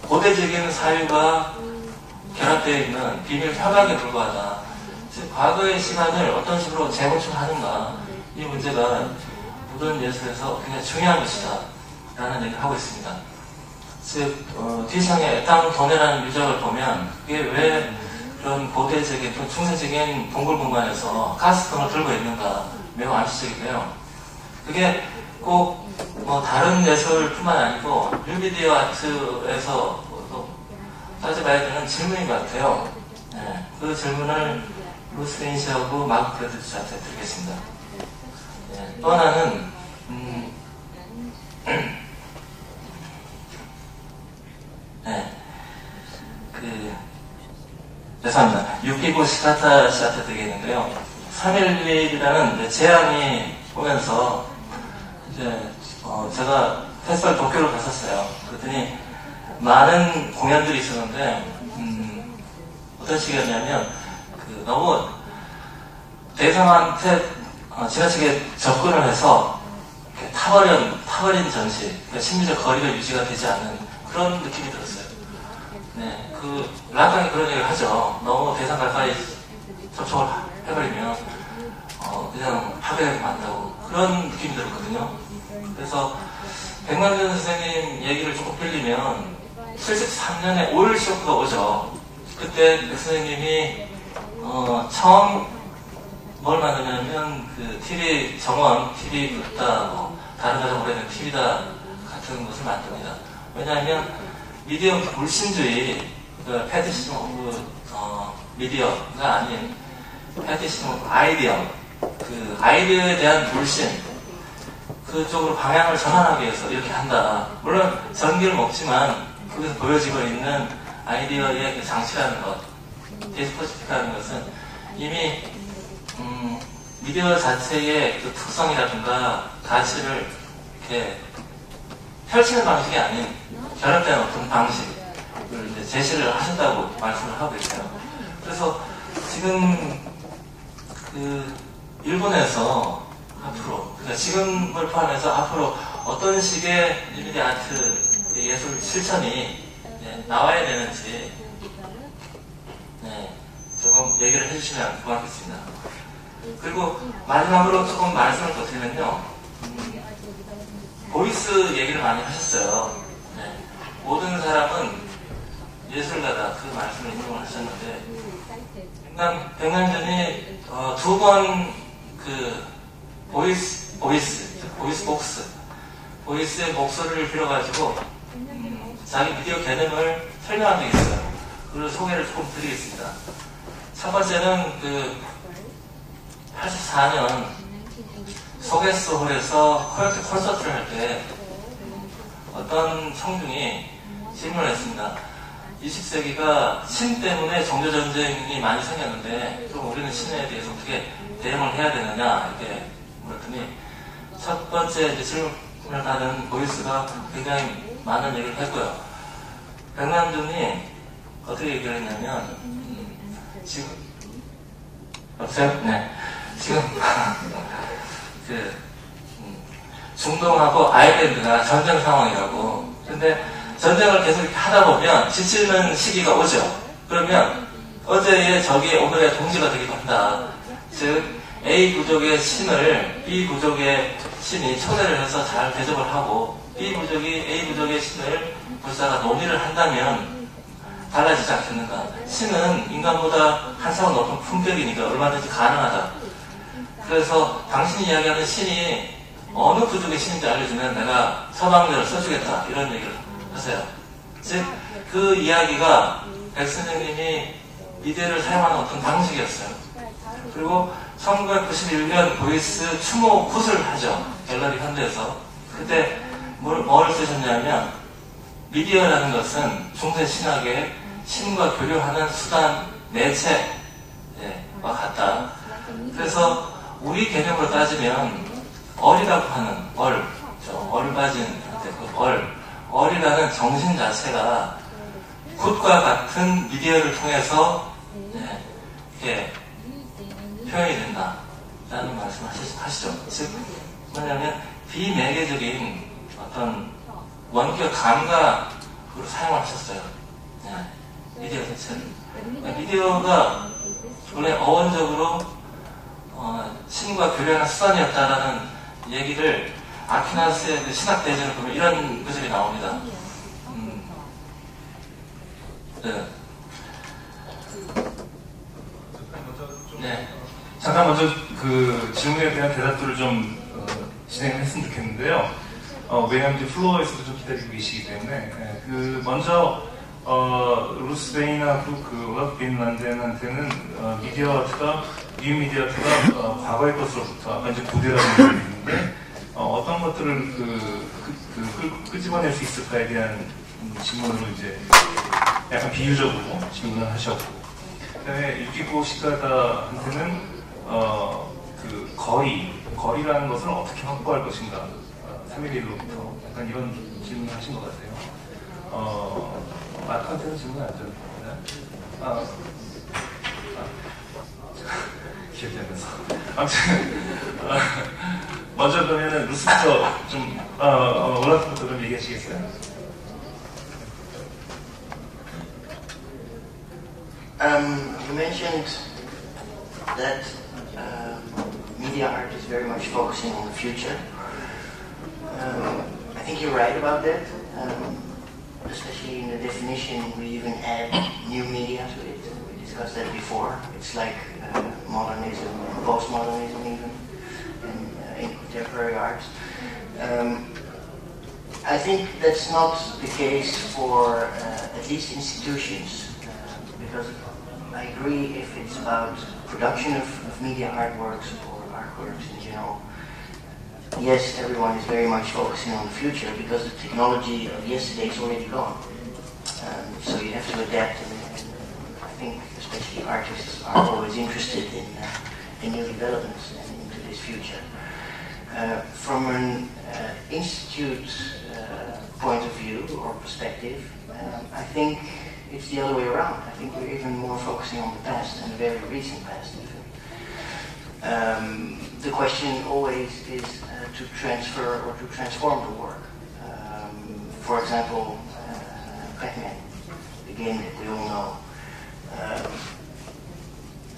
고대적인 사유가 결합되어 있는 비밀 협약에 불과하다. 즉 과거의 시간을 어떤 식으로 재건축하는가 이 문제가 모던 예술에서 굉장히 중요한 것이다 라는 얘기를 하고 있습니다. 즉 뒤창에 땅 도네라는 유적을 보면 그게 왜 그런 고대적인 또 중세적인 동굴 공간에서 가스통을 들고 있는가 매우 암시적이고요. 그게 꼭 뭐 다른 예술뿐만 아니고 뉴미디어 아트에서 따져봐야 되는 질문인 것 같아요. 네, 그 질문을 루스인 씨하고 마크 그레드 씨한테 드리겠습니다. 네, 또 하나는 네, 죄송합니다. 유키고 시카타 씨한테 드리겠는데요. 3.11이라는 제안이 오면서 이제 제가 페스티벌 도쿄를 갔었어요. 그랬더니 많은 공연들이 있었는데 어떤 식이었냐면 너무 대상한테 지나치게 접근을 해서 타버린 전시, 그러니까 심리적 거리가 유지가 되지 않는 그런 느낌이 들었어요. 네, 락강이 그런 얘기를 하죠. 너무 대상 가까이 접촉을 해버리면 그냥 파괴하게 만다고 그런 느낌이 들었거든요. 그래서 백만준 선생님 얘기를 조금 빌리면 73년에 오일 쇼크가 오죠. 그때 백 선생님이 처음 뭘 만드냐면 그 TV 정원, TV 긋다, 뭐 다른 가장 오래된 TV다 같은 것을 만듭니다. 왜냐하면 미디어 불신주의, 그 패티시즘 오브 미디어가 아닌 패티시즘 오브 아이디어, 그 아이디어에 대한 불신, 그쪽으로 방향을 전환하기 위해서 이렇게 한다. 물론 전기를 먹지만 거기서 보여지고 있는 아이디어의 그 장치라는 것, 디스포지티브라는 것은 이미 미디어 자체의 그 특성이라든가 가치를 이렇게 펼치는 방식이 아닌 결합된 어떤 방식을 이제 제시를 하셨다고 말씀을 하고 있어요. 그래서 지금 일본에서 앞으로, 그러니까 지금을 포함해서 앞으로 어떤 식의 뉴미디어 아트 예술 실천이 나와야 되는지 조금 얘기를 해주시면 고맙겠습니다. 그리고 마지막으로 조금 말씀을 더 드리면요. 보이스 얘기를 많이 하셨어요. 모든 사람은 예술가다. 그 말씀을 인용을 하셨는데 백남전이 2번 그 보이스 복스, 보이스의 목소리를 빌어가지고 자기 미디어 개념을 설명한 적이 있어요. 그걸 소개를 조금 드리겠습니다. 첫 번째는 그 84년 소게스홀에서 콘서트를 할 때 어떤 청중이 질문을 했습니다. 20세기가 신 때문에 종교전쟁이 많이 생겼는데 그럼 우리는 신에 대해서 어떻게 대응을 해야 되느냐 이렇게 물었더니 첫 번째 이제 질문을 받은 보이스가 굉장히 많은 얘기를 했고요. 백만준이 어떻게 얘기를 했냐면 지금 여보세요? 네. 지금 그 중동하고 아일랜드가 전쟁 상황이라고. 근데 전쟁을 계속 이렇게 하다 보면 지치는 시기가 오죠. 그러면 어제의 적이 오늘의 동지가 되기도 한다. 즉 A 부족의 신을 B 부족의 신이 초대를 해서 잘 대접을 하고 B 부족이 A 부족의 신을 불사가 논의를 한다면 달라지지 않겠는가. 신은 인간보다 한 차원 높은 품격이니까 얼마든지 가능하다. 그래서 당신이 이야기하는 신이 어느 부족의 신인지 알려주면 내가 서방대를 써주겠다. 이런 얘기를 하세요. 즉, 그 이야기가 백 선생님이 미디어를 사용하는 어떤 방식이었어요. 그리고 1991년 보이스 추모 굿을 하죠. 갤러리 현대에서. 그때 뭘 쓰셨냐면 미디어라는 것은 중세 신학의 신과 교류하는 수단, 매체와 같다. 그래서 우리 개념으로 따지면 얼이라고 하는 얼 빠진 그 얼이라는 정신 자체가 굿과 같은 미디어를 통해서 이렇게 표현이 된다라는 말씀을 하시죠. 즉 뭐냐면 비매개적인 어떤 원격 감각으로 사용을 하셨어요. 미디어 자체를. 미디어가 원래 어원적으로 신과 교류하는 수단이었다라는 얘기를 아퀴나스의 그 신학대전을 보면 이런 구절이 나옵니다. 네. 네. 잠깐 먼저 그 질문에 대한 대답들을 좀 진행을 했으면 좋겠는데요. 왜냐하면 이제 플로어에서도 좀 기다리고 계시기 때문에 그 먼저 루스베인하고 그 올라프 빈란덴한테는 미디어 아트가 뉴 미디어 아트가 과거의 것으로부터 아까 이제 고대라는 얘기가 있는데 어떤 것들을 끄집어낼 수 있을까에 대한 질문으로 이제 약간 비유적으로 질문을 하셨고, 그다음에 유키코 시카다한테는 그 거리라는 것을 어떻게 확보할 것인가, 3일 1로부터 약간 이런 질문을 하신 것 같아요. 마크한테는 질문 안 드렸나요? 기억이 안 나서. 아무튼 먼저 그러면은 루스부터 좀 올라프부터 좀 얘기하시겠어요? You mentioned that media art is very much focusing on the future. I think you're right about that. Especially in the definition, we even add new media to it. We discussed that before. It's like modernism, postmodernism even, in contemporary art. I think that's not the case for at least institutions, because I agree if it's about production of media artworks or artworks in general. Yes, everyone is very much focusing on the future because the technology of yesterday is already gone. So you have to adapt, and I think especially artists are always interested in new developments and into this future. From an institute point of view or perspective, I think it's the other way around. I think we're even more focusing on the past, and the very recent past even. The question always is to transfer or to transform the work. For example, Pac-Man, the game that we all know.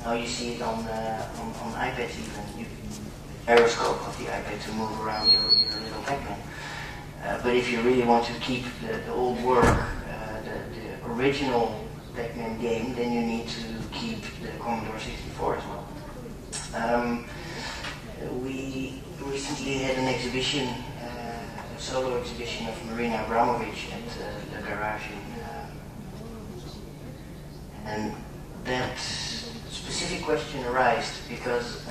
Now you see it on iPads even. Aeroscope of the iPad to move around your little Pac-Man. But if you really want to keep the old work, the original Pac-Man game, then you need to keep the Commodore 64 as well. recently had an exhibition, a solo exhibition of Marina Abramovic at the Garage and that specific question arose because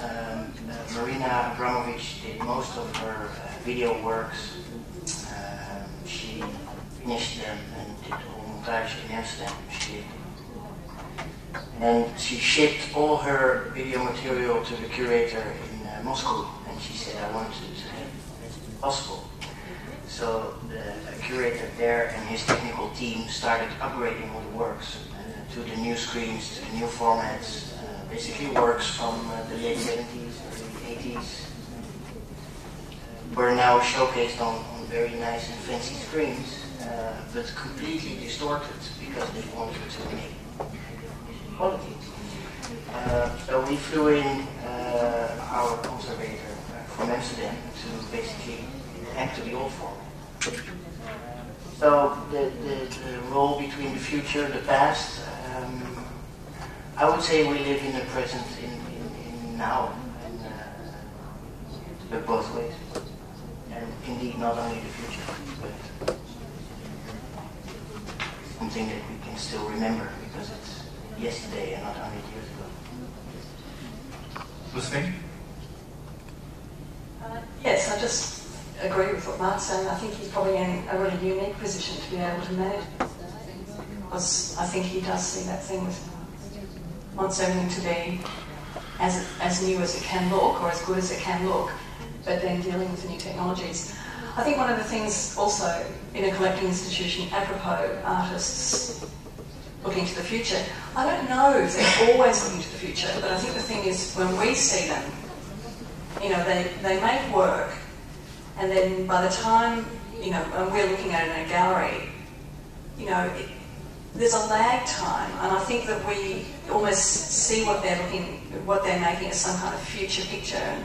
Marina Abramovic did most of her video works. She finished them and did all montage in Amsterdam. And she shipped all her video material to the curator in Moscow, and she said, I wanted to have it as possible. So the curator there and his technical team started upgrading all the works to the new screens, to the new formats, basically works from the late 70s, early 80s, were now showcased on very nice and fancy screens, but completely distorted because they wanted to make quality. So we flew in our conservator from Amsterdam to basically hack to the old format. So the role between the future, the past, I would say we live in the present, in now, and but both ways. And indeed, not only the future, but something that we can still remember because it's yesterday and not 100 years ago. Lucy? Yes, I just agree with what Mark's saying. I think he's probably in a really unique position to be able to manage things because I think he does see that thing with wants everything to be as new as it can look or as good as it can look, but then dealing with the new technologies. I think one of the things also in a collecting institution, apropos artists looking to the future, I don't know if they're always looking to the future, but I think the thing is when we see them, you know, they make work, and then by the time, you know, and we're looking at it in a gallery, you know, there's a lag time, and I think that we almost see what they're making as some kind of future picture. And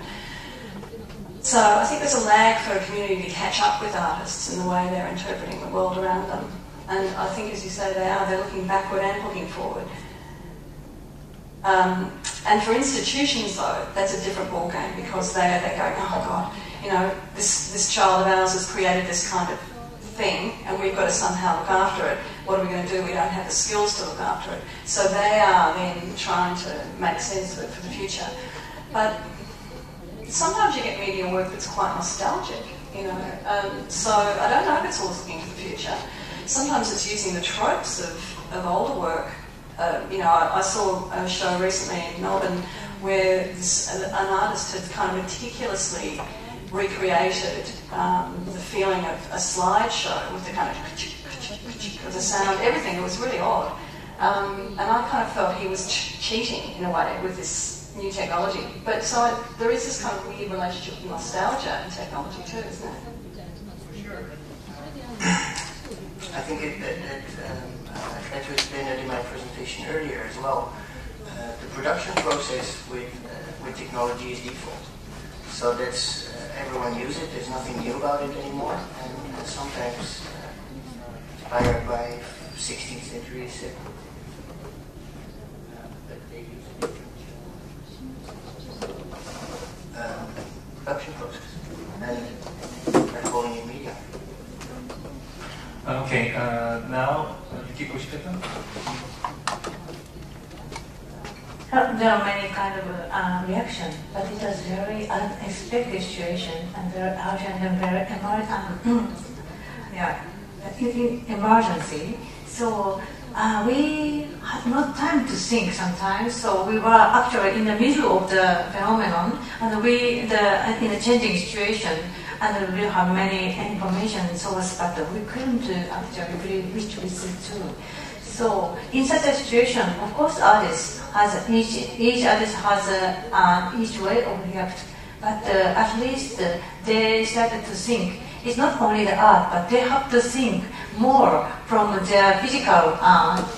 so I think there's a lag for a community to catch up with artists in the way they're interpreting the world around them. And I think, as you say, they're looking backward and looking forward. And for institutions, though, that's a different ballgame because they're going, oh God, you know, this child of ours has created this kind of thing, and we've got to somehow look after it. What are we going to do? We don't have the skills to look after it. So they are then trying to make sense of it for the future. But sometimes you get media work that's quite nostalgic, you know. So I don't know if it's always looking to the future. Sometimes it's using the tropes of older work. You know, I saw a show recently in Melbourne where an artist had kind of meticulously recreated the feeling of a slideshow with the kind of the sound, everything. It was really odd. And I kind of felt he was cheating in a way with this new technology. But so there is this kind of weird relationship with nostalgia and technology too, isn't there? For sure. I think I tried to explain that in my presentation earlier as well. The production process with technology is default. So that's everyone uses it. There's nothing new about it anymore, and sometimes inspired by 16th century but they use a different production process, and they're calling it media. Okay, now Vicky Kushpeta. There are many kind of reactions, but it was very unexpected situation and very urgent and very emergency. So we had no time to think sometimes. So we were actually in the middle of the phenomenon, and in a changing situation, and we have many information sources, but we couldn't actually really reach with it too. So in such a situation, of course, artists has each artist has each way of react, but at least they started to think. It's not only the art, but they have to think more from their physical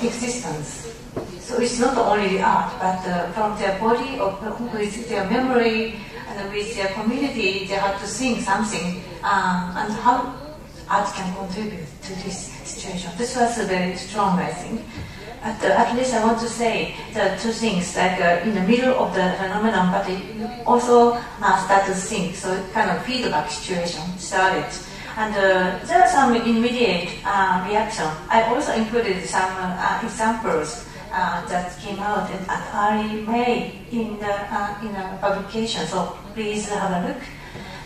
existence. So it's not only the art, but from their body, or with their memory, and with their community, they have to think something, and how art can contribute to this situation. This was very strong, I think. at least I want to say the two things, like in the middle of the phenomenon, but it also start to think, so kind of feedback situation started. And there are some immediate reaction. I also included some examples that came out at early May in the publication, so please have a look.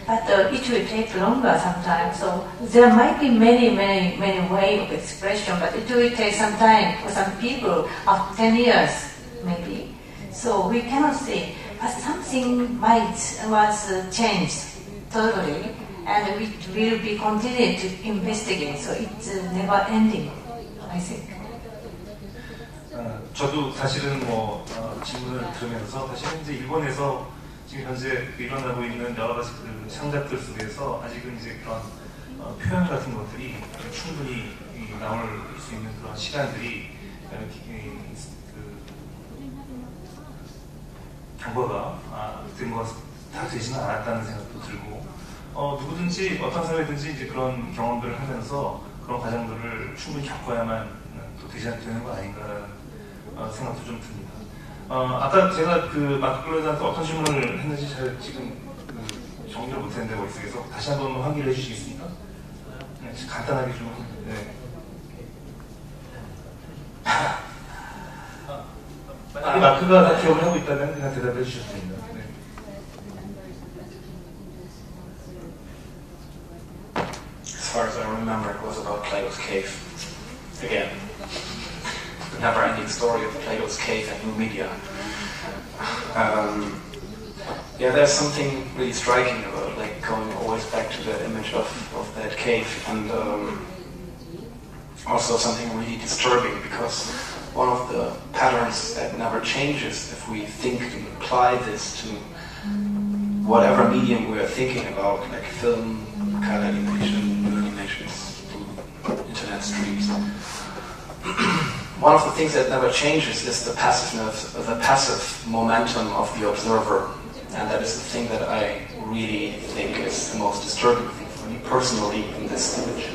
But it will take longer sometimes, so there might be many ways of expression, but it will take some time for some people, after 10 years maybe. So we cannot say, but something was changed totally, and we will be continued to investigate, so it's never ending, I think. 저도 사실은 질문을 들으면서 사실은 이제 일본에서 지금 현재 일어나고 있는 여러 가지 그 창작들 속에서 아직은 이제 그런 표현 같은 것들이 충분히 나올 수 있는 그런 시간들이 경과가 다 되지는 않았다는 생각도 들고 누구든지 어떤 사회든지 이제 그런 경험들을 하면서 그런 과정들을 충분히 겪어야만 또 되는 거 아닌가라는 생각도 좀 듭니다. 아까 제가 그 마크 클로이드한테 어떤 질문을 했는지 잘 지금 정리를 못했는데 머릿속에서 다시 한번 확인을 해주시겠습니까? 네, 간단하게 좀. 네. 만약에 마크가 다 기억을 하고 있다면 그냥 대답해 주셔도 됩니다. 네. As far as I remember, it was about Plato's cave. Again. The never-ending story of Plato's cave and new media. Yeah, there's something really striking about like going always back to the image of that cave, and also something really disturbing, because one of the patterns that never changes, if we think and apply this to whatever medium we're thinking about, like film, color animation, new animations, internet streams. One of the things that never changes is the passiveness, the passive momentum of the observer, and that is the thing that I really think is the most disturbing thing for me personally in this image.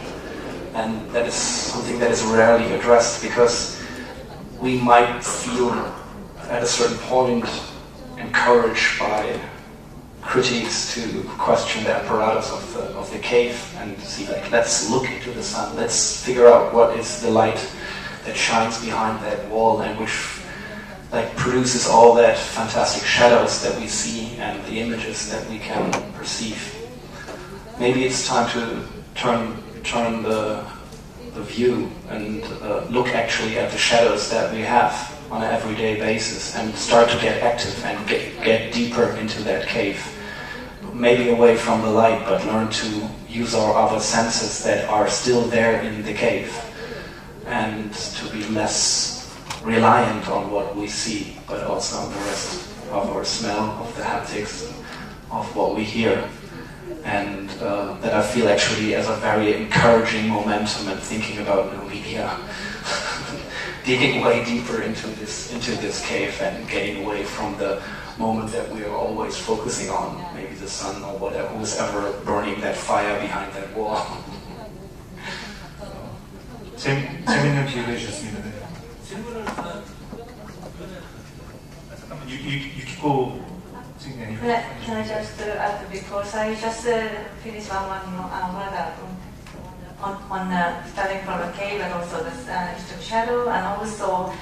And that is something that is rarely addressed, because we might feel at a certain point encouraged by critics to question the apparatus of the cave and see, like, let's look into the sun, let's figure out what is the light that shines behind that wall and which like produces all that fantastic shadows that we see and the images that we can perceive. Maybe it's time to turn the view and look actually at the shadows that we have on an everyday basis and start to get active and get deeper into that cave. Maybe away from the light, but learn to use our other senses that are still there in the cave, and to be less reliant on what we see, but also on the rest of our smell, of the haptics, of what we hear. And that I feel actually as a very encouraging momentum and thinking about new media, digging way deeper into this cave and getting away from the moment that we are always focusing on, maybe the sun or whatever, who's ever burning that fire behind that wall. 재밌는 기회를 주셨습니다. 네. 질문을 잠깐만 유키코 Can I just add, because I just finished one on starting from the cave, and also the shadow, and also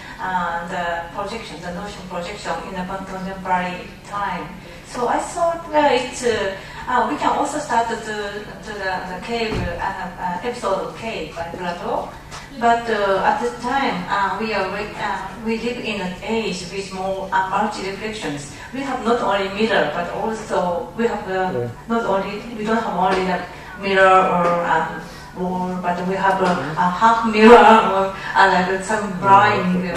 the projection, the notion projection in the contemporary time. So I thought, well, it's we can also start to the cave episode of Cave by Plato. But at the time, we live in an age with more multi-reflections. We have not only mirror, but also we have we don't have only the mirror or wall, but we have a half mirror or like some blind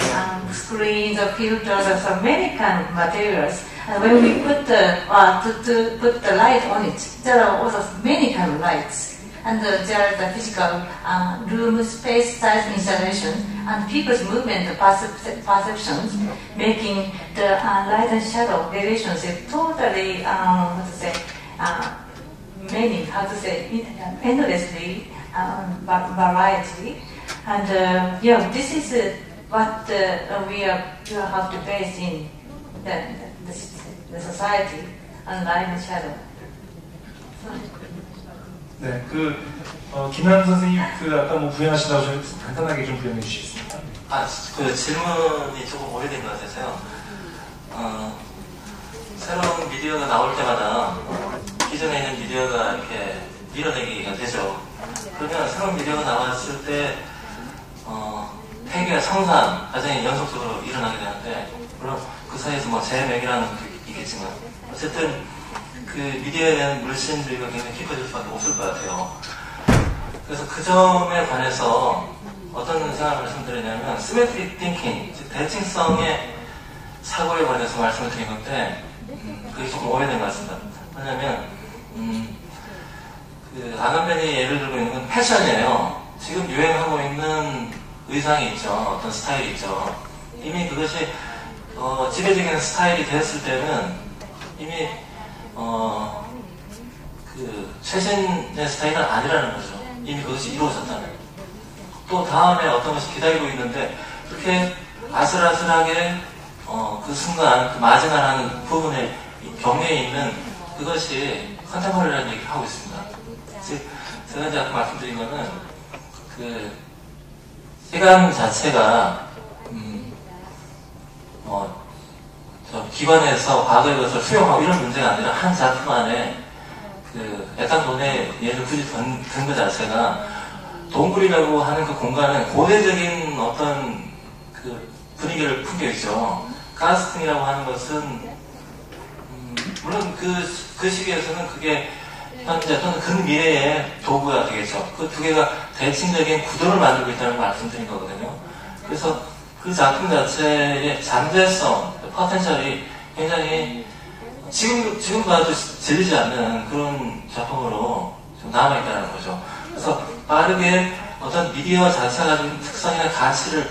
screens or filters or some many kind of materials. And when we put to put the light on it, there are also many kind of lights. And there are the physical room, space, size installation, and people's movement perceptions, making the light and shadow relationship totally, endlessly variety. And this is what we have to face in the society and life in shadow. 네, 김한 선생님, 아까 뭐 부연하시다고 간단하게 좀 부연해 주시겠습니까? 그 질문이 조금 오래된 것 같아서요. 새로운 미디어가 나올 때마다 기존에 있는 미디어가 이렇게 밀어내기가 되죠. 그러면 새로운 미디어가 나왔을 때, 폐기와 청산 과정이 연속적으로 일어나게 되는데, 물론 그 사이에서 뭐 재매기라는 것도 있겠지만, 어쨌든 그 미디어에 대한 물신주의가 굉장히 깊어질 수밖에 없을 것 같아요. 그래서 그 점에 관해서 어떤 생각을 말씀드리냐면, symmetric thinking, 즉 대칭성의 사고에 관해서 말씀을 드린 건데, 그게 조금 오래된 것 같습니다. 왜냐면, 아간벤이 예를 들고 있는 건 패션이에요. 지금 유행하고 있는 의상이 있죠. 어떤 스타일이 있죠. 이미 그것이, 지배적인 스타일이 됐을 때는 이미, 최신의 스타일은 아니라는 거죠. 이미 그것이 이루어졌다는. 또 다음에 어떤 것이 기다리고 있는데, 그렇게 아슬아슬하게, 그 순간, 그 마지막하는 부분에 경계에 있는 그것이 컨템포러리라는 얘기를 하고 있습니다. 즉, 제가 이제 아까 말씀드린 거는, 시간 자체가, 기관에서 과거의 것을 수용하고 이런 문제가 아니라 한 작품 안에 에탄돈의 예를 굳이 든 것 자체가 동굴이라고 하는 그 공간은 고대적인 어떤 분위기를 풍겨 있죠. 가스팅이라고 하는 것은 물론 그 시기에서는 그게 현재 또는 그 미래의 도구가 되겠죠. 그 두 개가 대칭적인 구도를 만들고 있다는 걸 말씀드린 거거든요. 그래서 그 작품 자체의 잠재성, 포텐셜이 굉장히 지금 봐도 질리지 않는 그런 작품으로 좀 남아있다는 거죠. 그래서 빠르게 어떤 미디어 자체가 가진 특성이나 가치를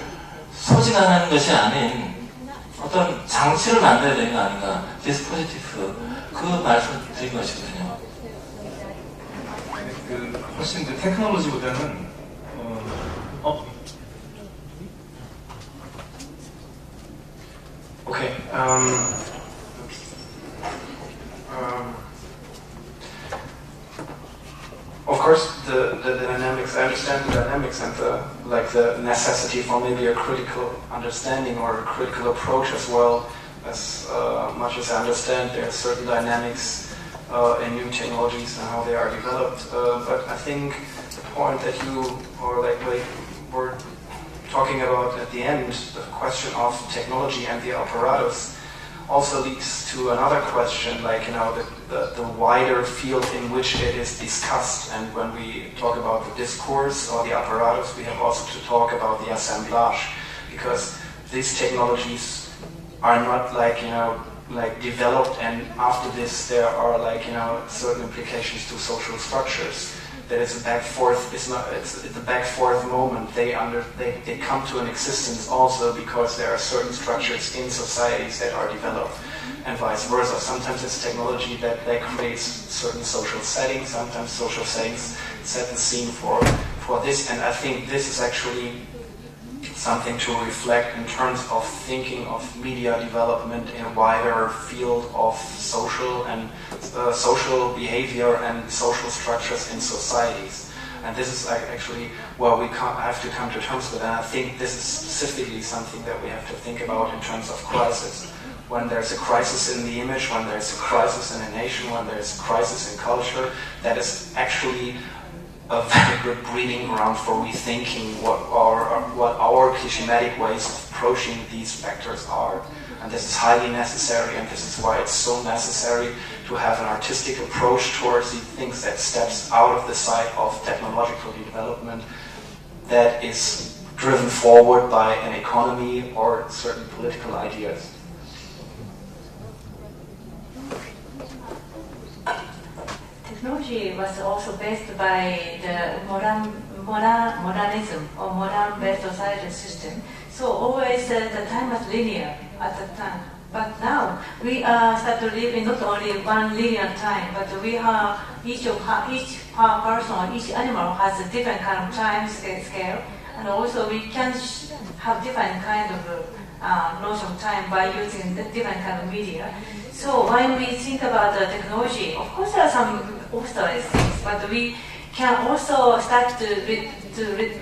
소진하는 것이 아닌 어떤 장치를 만들어야 되는 거 아닌가. 디스포지티브. 그 말씀을 드린 것이거든요. 훨씬 테크놀로지보다는, Okay. Of course, the dynamics. I understand the dynamics and the necessity for maybe a critical understanding or a critical approach as well. As much as I understand, there are certain dynamics in new technologies and how they are developed. But I think the point that you were talking about at the end, the question of technology and the apparatus, also leads to another question, the wider field in which it is discussed. And when we talk about the discourse or the apparatus, we have also to talk about the assemblage, because these technologies are not developed and after this there are certain implications to social structures. That it's a back forth. It's the back forth moment. They come to an existence also because there are certain structures in societies that are developed, and vice versa. Sometimes it's technology that creates certain social settings. Sometimes social settings set the scene for this. And I think this is actually something to reflect in terms of thinking of media development in a wider field of social and social behavior and social structures in societies. And this is actually where we have to come to terms with. And I think this is specifically something that we have to think about in terms of crisis. When there's a crisis in the image, when there's a crisis in a nation, when there's a crisis in culture, that is actually a very good breeding ground for rethinking what our clichematic ways of approaching these factors are. And this is highly necessary, and this is why it's so necessary to have an artistic approach towards these things that steps out of the side of technological development that is driven forward by an economy or certain political ideas. Technology was also based by the modernism or modern-based societal system. So always the time was linear at the time. But now we start to live in not only one linear time, but we have each person, each animal has a different kind of time scale, And also we can have different kind of notion of time by using the different kind of media. So when we think about the technology, of course there are some obstacles, but we can also start to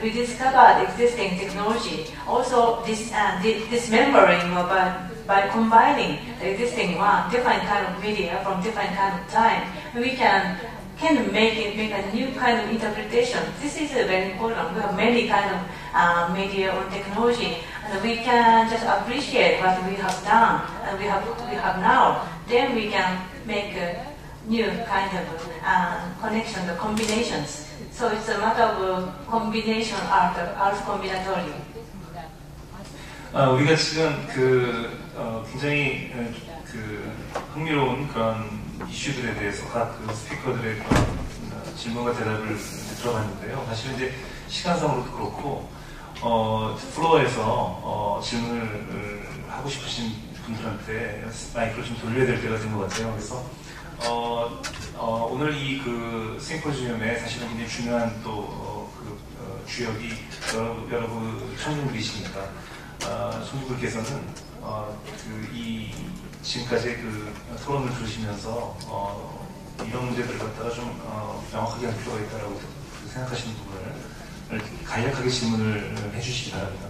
rediscover existing technology. Also dismembering by combining the existing one, different kind of media from different kind of time, we can make a new kind of interpretation. This is very important. We have many kind of media or technology, and we can just appreciate what we have done and we have now. Then we can make a new kind of connection, the combinations. So it's a matter of combination art combinatory. 우리가 지금 굉장히 흥미로운 그런 이슈들에 대해서 각 스피커들의 그런 질문과 대답을 들어봤는데요. 사실 이제 시간상으로도 그렇고 플로어에서 질문을 하고 싶으신 분들한테 마이크를 좀 돌려야 될 때가 된 것 같아요. 그래서 오늘 이 심포지움에 사실은 굉장히 중요한 또 주역이 여러분 청중들이시니까 청중들께서는 이 지금까지 토론을 들으시면서 이런 문제들을 갖다가 좀 명확하게 할 필요가 있다라고 생각하시는 부분을 간략하게 질문을 해주시기 바랍니다.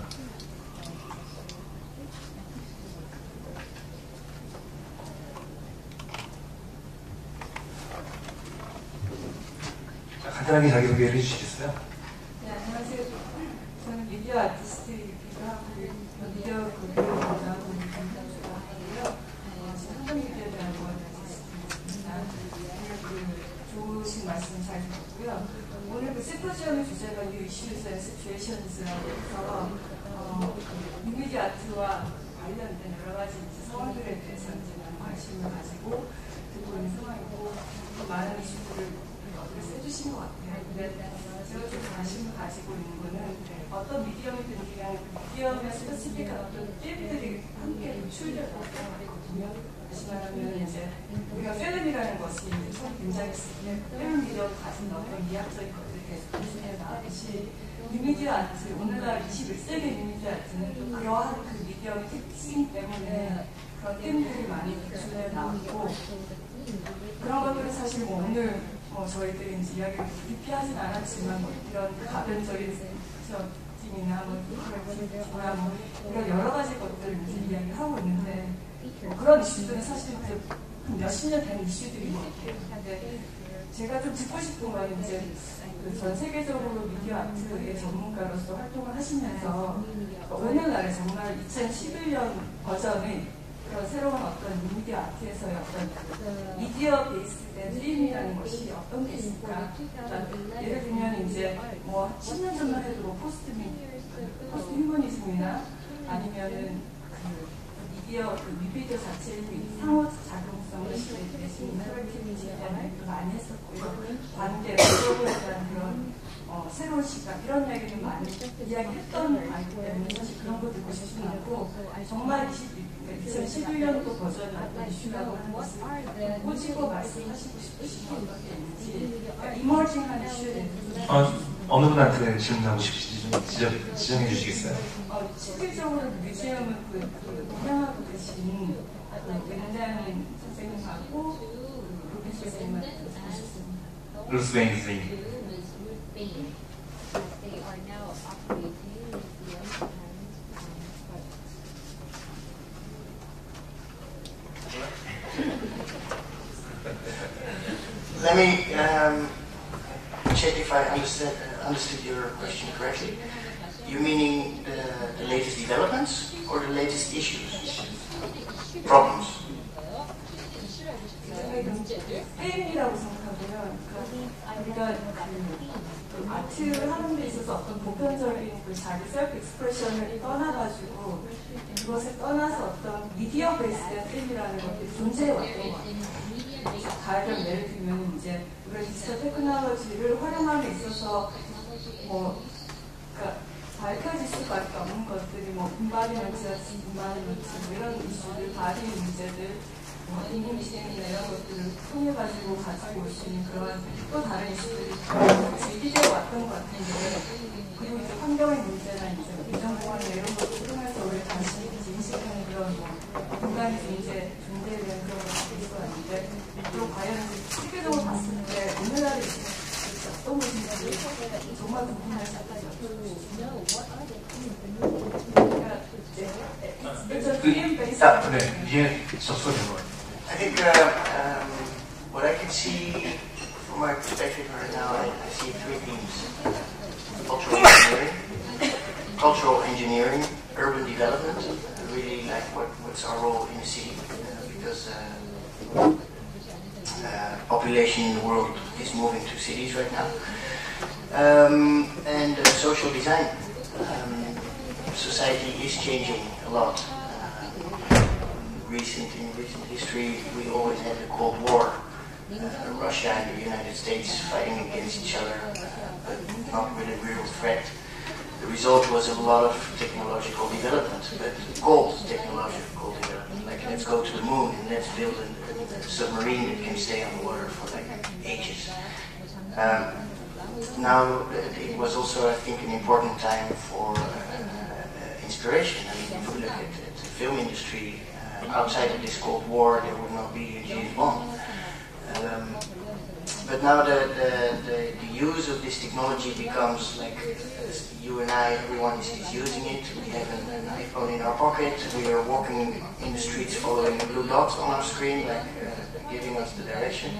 간단하게 자기소개를 해주시겠어요? 네, 안녕하세요. 저는 미디어 아티스트이기도 하고 미디어 그룹을 운영하고 있는 김상수라고 하고요. 한정미디어에 대한 걸 있습니다. 좋으신 말씀 잘 들었고요. 오늘 심포지엄의 주제가 New Issues and Situations라고 해서 뉴미디어 아트와 관련된 여러 가지 상황들에 대해서 많은 관심을 가지고 듣고 있는 상황이고 많은 이슈들을 해주신 것 같아요. 근데 제가 좀 관심을 가지고 있는 거는 어떤 미디엄이든지 그냥 미디엄의 스페시픽한 어떤 띠들이 함께 노출되고 생각하거든요. 다시 말하면 이제 우리가 필름이라는 것이 처음 등장했을 때 필름 미디어가 가진 어떤 미학적인 것들이 계속 표시해 나가듯이 뉴미디어 아트, 오늘날 21세기 뉴미디어 아트는 또 그러한 그 미디엄의 특징 때문에 그런 띠들이 많이 노출해 나왔고 그런 것들은 사실 오늘 저희들이 이제 이야기를 깊이 하진 않았지만 이런 가변적인 특징이나 이런 여러 가지 것들을 이제 이야기를 하고 있는데 그런 이슈들은 사실 이제 몇십 년 된 이슈들인 것 같아요. 근데 제가 좀 듣고 싶은 건 이제 전 세계적으로 미디어 아트의 전문가로서 활동을 하시면서 오늘날에 정말 2011년 버전의 그런 새로운 어떤 미디어 아트에서의 어떤 미디어 베이스된 필름이라는 것이 어떤 게 있을까? 예를 들면 이제 10년 전만 해도 포스트 휴머니즘이나 아니면은 미디어 뮤비디어 자체의 상호 작용성을 대신 인터랙티비티 때문에 많이 했었고요. 관계, 프로그램에 대한 그런 새로운 시각 이런 얘기는 많이 이야기했던 아이기 때문에 사실 그런 거 듣고 싶지 않고 정말 2011년도 버전의 어떤 이슈라고 하는 것을 꼬집어 말씀하시고 싶으신 어떤 게 있는지 이머징한 이슈에 대해서 어느 분한테 질문하고 싶으신지 좀 지정해 주시겠어요? 실질적으로 뮤지엄을 운영하고 계신 웬다민 선생님하고 루빈 선생님한테 듣고 싶습니다. 루스베인 선생님. Let me check if I understood your question correctly. You meaning the latest developments or the latest issues? Problems? 게임이라고 생각하고요. 그러니까 아트를 하는 데 있어서 어떤 보편적인 자기 셀프 익스프레션을 떠나가지고 그것을 떠나서 어떤 미디어 베이스된 게임이라는 것들이 존재해 왔던 것 같아요. 가령 예를 들면 이제 우리가 디지털 테크놀로지를 활용함에 있어서 그러니까 밝혀질 수밖에 없는 것들이 분발이 문제, 분발이 문제 이런 이슈들, 발의 문제들 인공지능이나 이런 것들을 통해가지고 가지고 올 수 있는 그런 또 다른 이슈들이 제기되어 왔던 것 같은데, 그리고 이제 환경의 문제나 이제 비정보나 이런 것들을 통해서 우리 다시 인식하는 그런 공간이 이제 존재에 대한 그런 것들이 있을 것 같은데, 또 과연 세계적으로 봤을 때 오늘날의 어떤 것인지 정말 궁금할 수 있어요. I think what I can see from my perspective right now, I see three themes: cultural engineering, urban development. I really like what's our role in the city, because population in the world is moving to cities right now, and social design. Society is changing a lot. In recent history, we always had the Cold War, Russia and the United States fighting against each other, but not with a real threat. The result was a lot of technological development, but cold technological development. Like, let's go to the moon and let's build a submarine that can stay on the water for like ages. Now, it was also, I think, an important time for inspiration. I mean, if we look at the film industry, outside of this Cold War, there would not be a James Bond. But now the use of this technology becomes like, you and I, everyone is using it. We have an iPhone in our pocket. We are walking in the streets following the blue dots on our screen, like giving us the direction.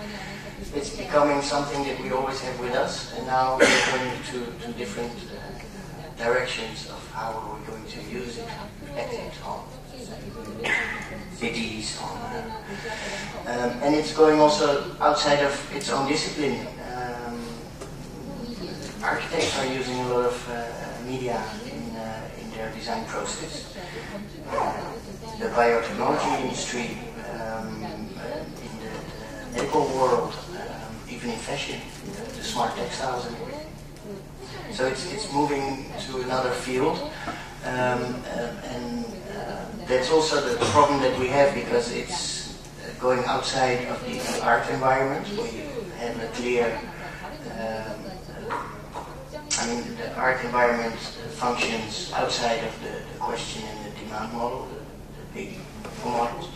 It's becoming something that we always have with us, and now we're going to different directions of how we're going to use it, reflect it on cities, and it's going also outside of its own discipline. Architects are using a lot of media in their design process. The biotechnology industry, in the medical world, even in fashion, the smart textiles and everything. So it's moving to another field, and that's also the problem that we have, because it's going outside of the art environment. We have a clear, the art environment functions outside of the question and the demand model, the big models.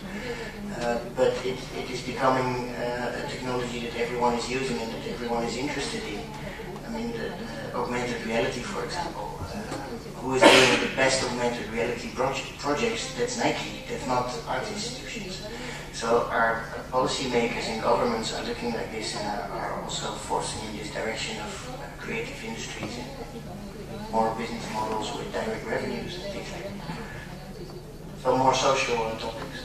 But it is becoming a technology that everyone is using and that everyone is interested in. I mean, the augmented reality, for example. Who is doing the best augmented reality projects? That's Nike, that's not art institutions. So our policymakers and governments are looking like this and are also forcing in this direction of creative industries and more business models with direct revenues and things like that. So more social topics.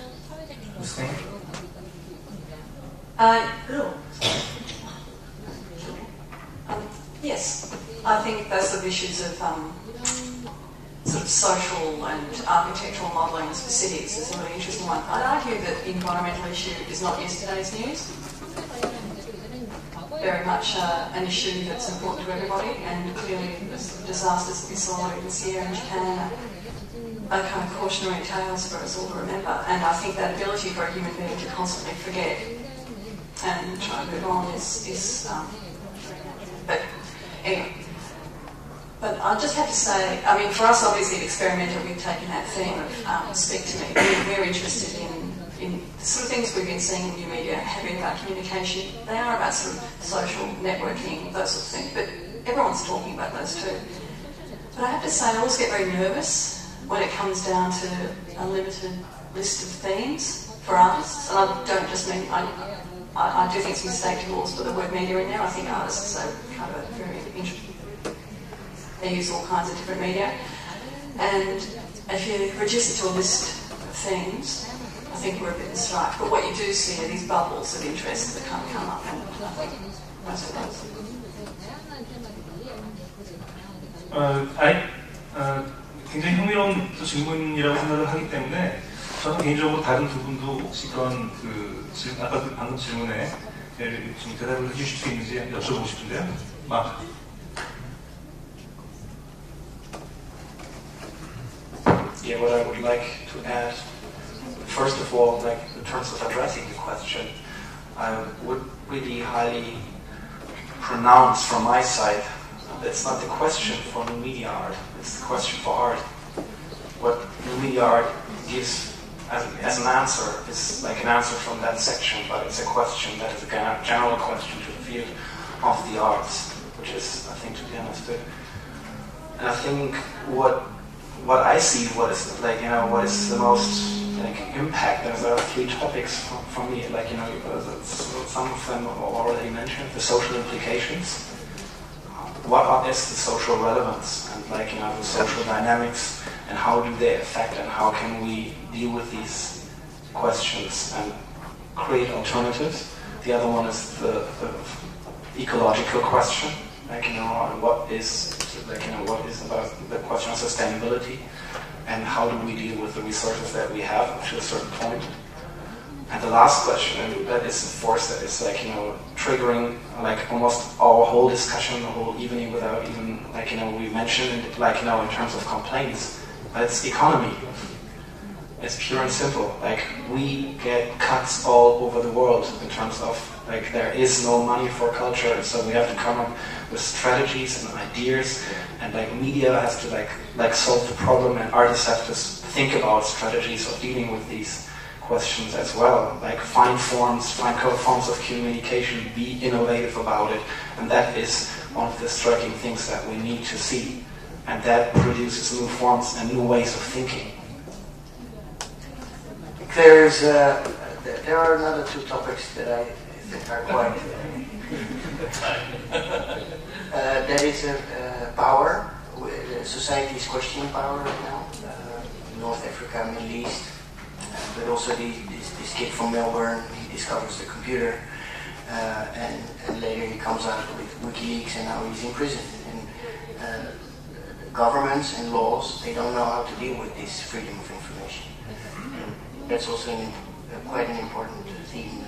Yes, I think those are issues of sort of social and architectural modelling for cities is a really interesting one. I'd argue that the environmental issue is not yesterday's news. Very much an issue that's important to everybody, and clearly the disasters that we saw this year in Japan are kind of cautionary tales for us all to remember. And I think that ability for a human being to constantly forget and try and move on is but anyway. But I just have to say, I mean, for us, obviously, at Experimenter, we've taken that theme of Speak to Me. We're interested in the sort of things we've been seeing in new media, having about communication. They are about sort of social networking, those sort of things. But everyone's talking about those too. But I have to say, I always get very nervous when it comes down to a limited list of themes for artists. And I don't just mean, I do think it's a mistake to also put the word media in there. I think artists are kind of very interesting. They use all kinds of different media. And if you reduce it to a list of themes, I think we're a bit strike. But what you do see are these bubbles of interest that kind of come up, and I think most of those. 굉장히 흥미로운 질문이라고 생각을 하기 때문에 저는 개인적으로 다른 두 분도 혹시 그런 아까 방금 질문에 좀 대답을 해주실 수 있는지 여쭤보고 싶은데요. Yeah, what I would like to add first of all, like in terms of addressing the question, I would really highly pronounce from my side, it's not the question for new media art, it's the question for art. What new media art gives as an answer is like an answer from that section, but it's a question that is a general question to the field of the arts, which is, I think, to be understood. And I think what I see, what is like, you know, what is the most like impact. There are three topics for me, like, you know, some of them are already mentioned. The social implications. What is the social relevance, and like, you know, the social dynamics, and how do they affect, and how can we deal with these questions and create alternatives? The other one is the ecological question, like, you know, what is, like, you know, what is about the question of sustainability, and how do we deal with the resources that we have to a certain point? And the last question, and that is the force that is, like, you know, triggering like almost our whole discussion, the whole evening, without even, like, you know, we mentioned it, like, you know, in terms of complaints, but it's economy. It's pure and simple. Like, we get cuts all over the world in terms of, like, there is no money for culture, and so we have to come up with strategies and ideas, and like media has to like solve the problem, and artists have to think about strategies of dealing with these questions as well. Like, find forms of communication, be innovative about it, and that is one of the striking things that we need to see, and that produces new forms and new ways of thinking. There are another two topics that I think are quite. That is power. Society is questioning power right now. North Africa, Middle East, but also this kid from Melbourne. He discovers the computer, and later he comes out with WikiLeaks, and now he's in prison. And governments and laws, they don't know how to deal with this freedom of information. And that's also quite an important theme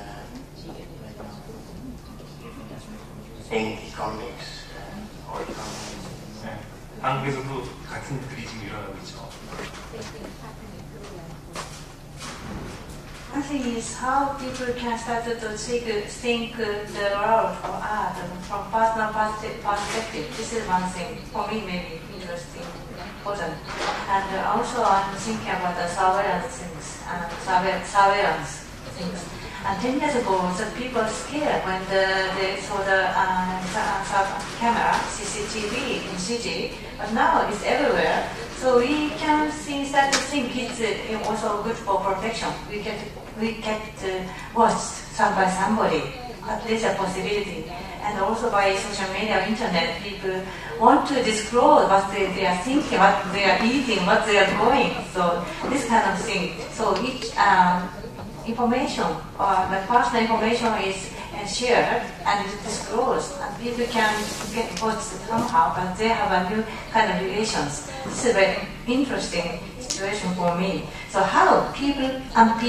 in economics or economy. 한국에서도 같은 일들이 지금 일어나고 있죠. I think is how people can start to think the world for art from personal perspective. This is one thing for me, maybe interesting, important. And also I'm thinking about the surveillance things and surveillance things. And 10 years ago, the people were scared when they saw the camera, CCTV in CG, but now it's everywhere. So we can start to think it's also good for protection. We get watched by somebody. There's a possibility. And also by social media or internet, people want to disclose what they are thinking, what they are eating, what they are going. So this kind of thing. So each information or the personal information is shared and disclosed, and people can get watched somehow, but they have a new kind of relations. This is a very interesting situation for me. So how people and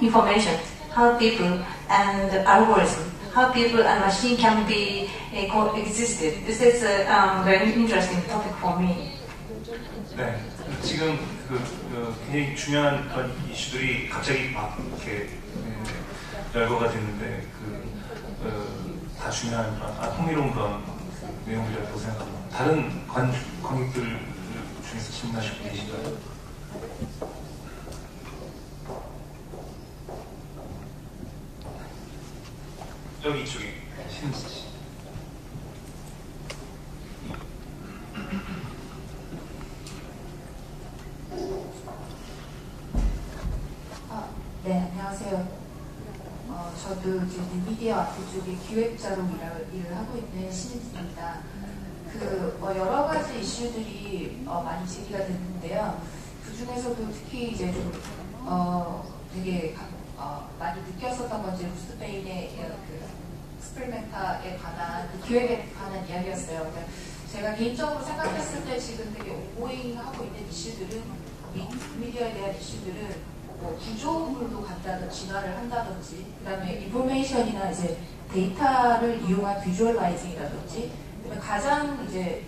information, how people and algorithm, how people and machine can be coexisted. This is a very interesting topic for me. 네, 지금 굉장히 중요한 그런 이슈들이 갑자기 막 이렇게 열거가 됐는데 다 중요한 그런 흥미로운 그런 내용들이라고 생각합니다. 다른 관객들 중에서 질문하실 분 계신가요? 저기 이쪽에 신지 씨. 네, 안녕하세요. 저도 이제 미디어 아트 쪽에 기획자로 일을 하고 있는 신은지입니다. 여러 가지 이슈들이 많이 제기가 됐는데요. 그 중에서도 특히 이제 좀 되게 많이 느꼈었던 건 이제 루스 베인의 스프리멘타에 관한 기획에 관한 이야기였어요. 그러니까 제가 개인적으로 생각했을 때 지금 되게 온고잉하고 있는 이슈들은 미디어에 대한 이슈들은 구조물로 간다든지 진화를 한다든지, 그다음에 인포메이션이나 이제 데이터를 이용한 비주얼라이징이라든지, 가장 이제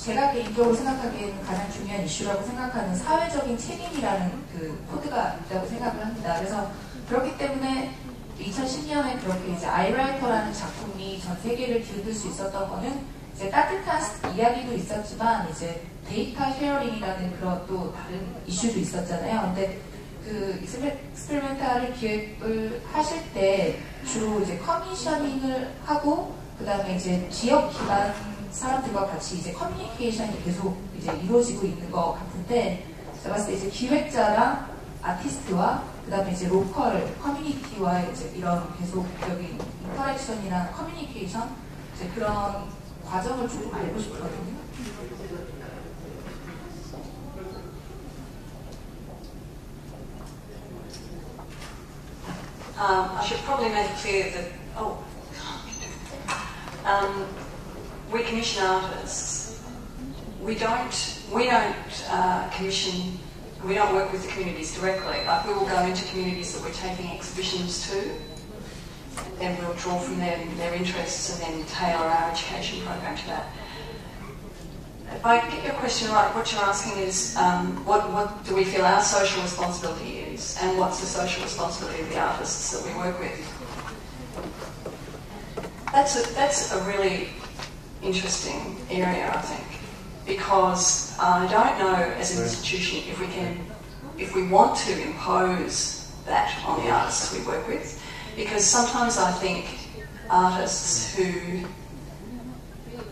제가 개인적으로 생각하기에는 가장 중요한 이슈라고 생각하는 사회적인 책임이라는 그 코드가 있다고 생각을 합니다. 그래서 그렇기 때문에 2010년에 그렇게 이제 아이라이터라는 작품이 전 세계를 뒤흔들 수 있었던 거는 이제 따뜻한 이야기도 있었지만 이제 데이터 쉐어링이라는 그런 또 다른 이슈도 있었잖아요. 근데 그 익스페리멘탈을 기획을 하실 때 주로 이제 커미셔닝을 하고 그 다음에 이제 지역 기반 사람들과 같이 이제 커뮤니케이션이 계속 이제 이루어지고 있는 것 같은데 제가 봤을 때 이제 기획자랑 아티스트와 그 다음에 이제 로컬 커뮤니티와의 이제 이런 계속적인 인터랙션이나 커뮤니케이션 이제 그런 과정을 조금 알고 싶거든요. I should probably make it clear that we commission artists. We don't commission. We don't work with the communities directly. Like we will go into communities that we're taking exhibitions to, and we'll draw from their interests and then tailor our education program to that. If I get your question right, what you're asking is what do we feel our social responsibility is, and what's the social responsibility of the artists that we work with? That's a really interesting area, I think, because I don't know as an institution if we want to impose that on the artists we work with, because sometimes I think artists who,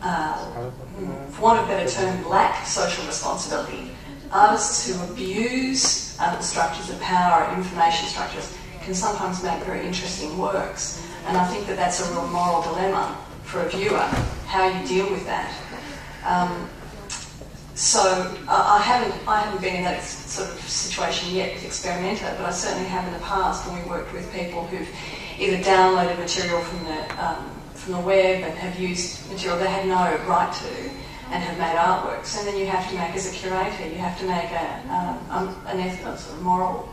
for want of a better term, lack social responsibility, artists who abuse structures of power and information structures can sometimes make very interesting works, and I think that that's a real moral dilemma for a viewer, how you deal with that. So I haven't been in that sort of situation yet with Experimenta, but I certainly have in the past when we worked with people who've either downloaded material from the web and have used material they had no right to and have made artworks. And then you have to make, as a curator, you have to make an ethical sort of moral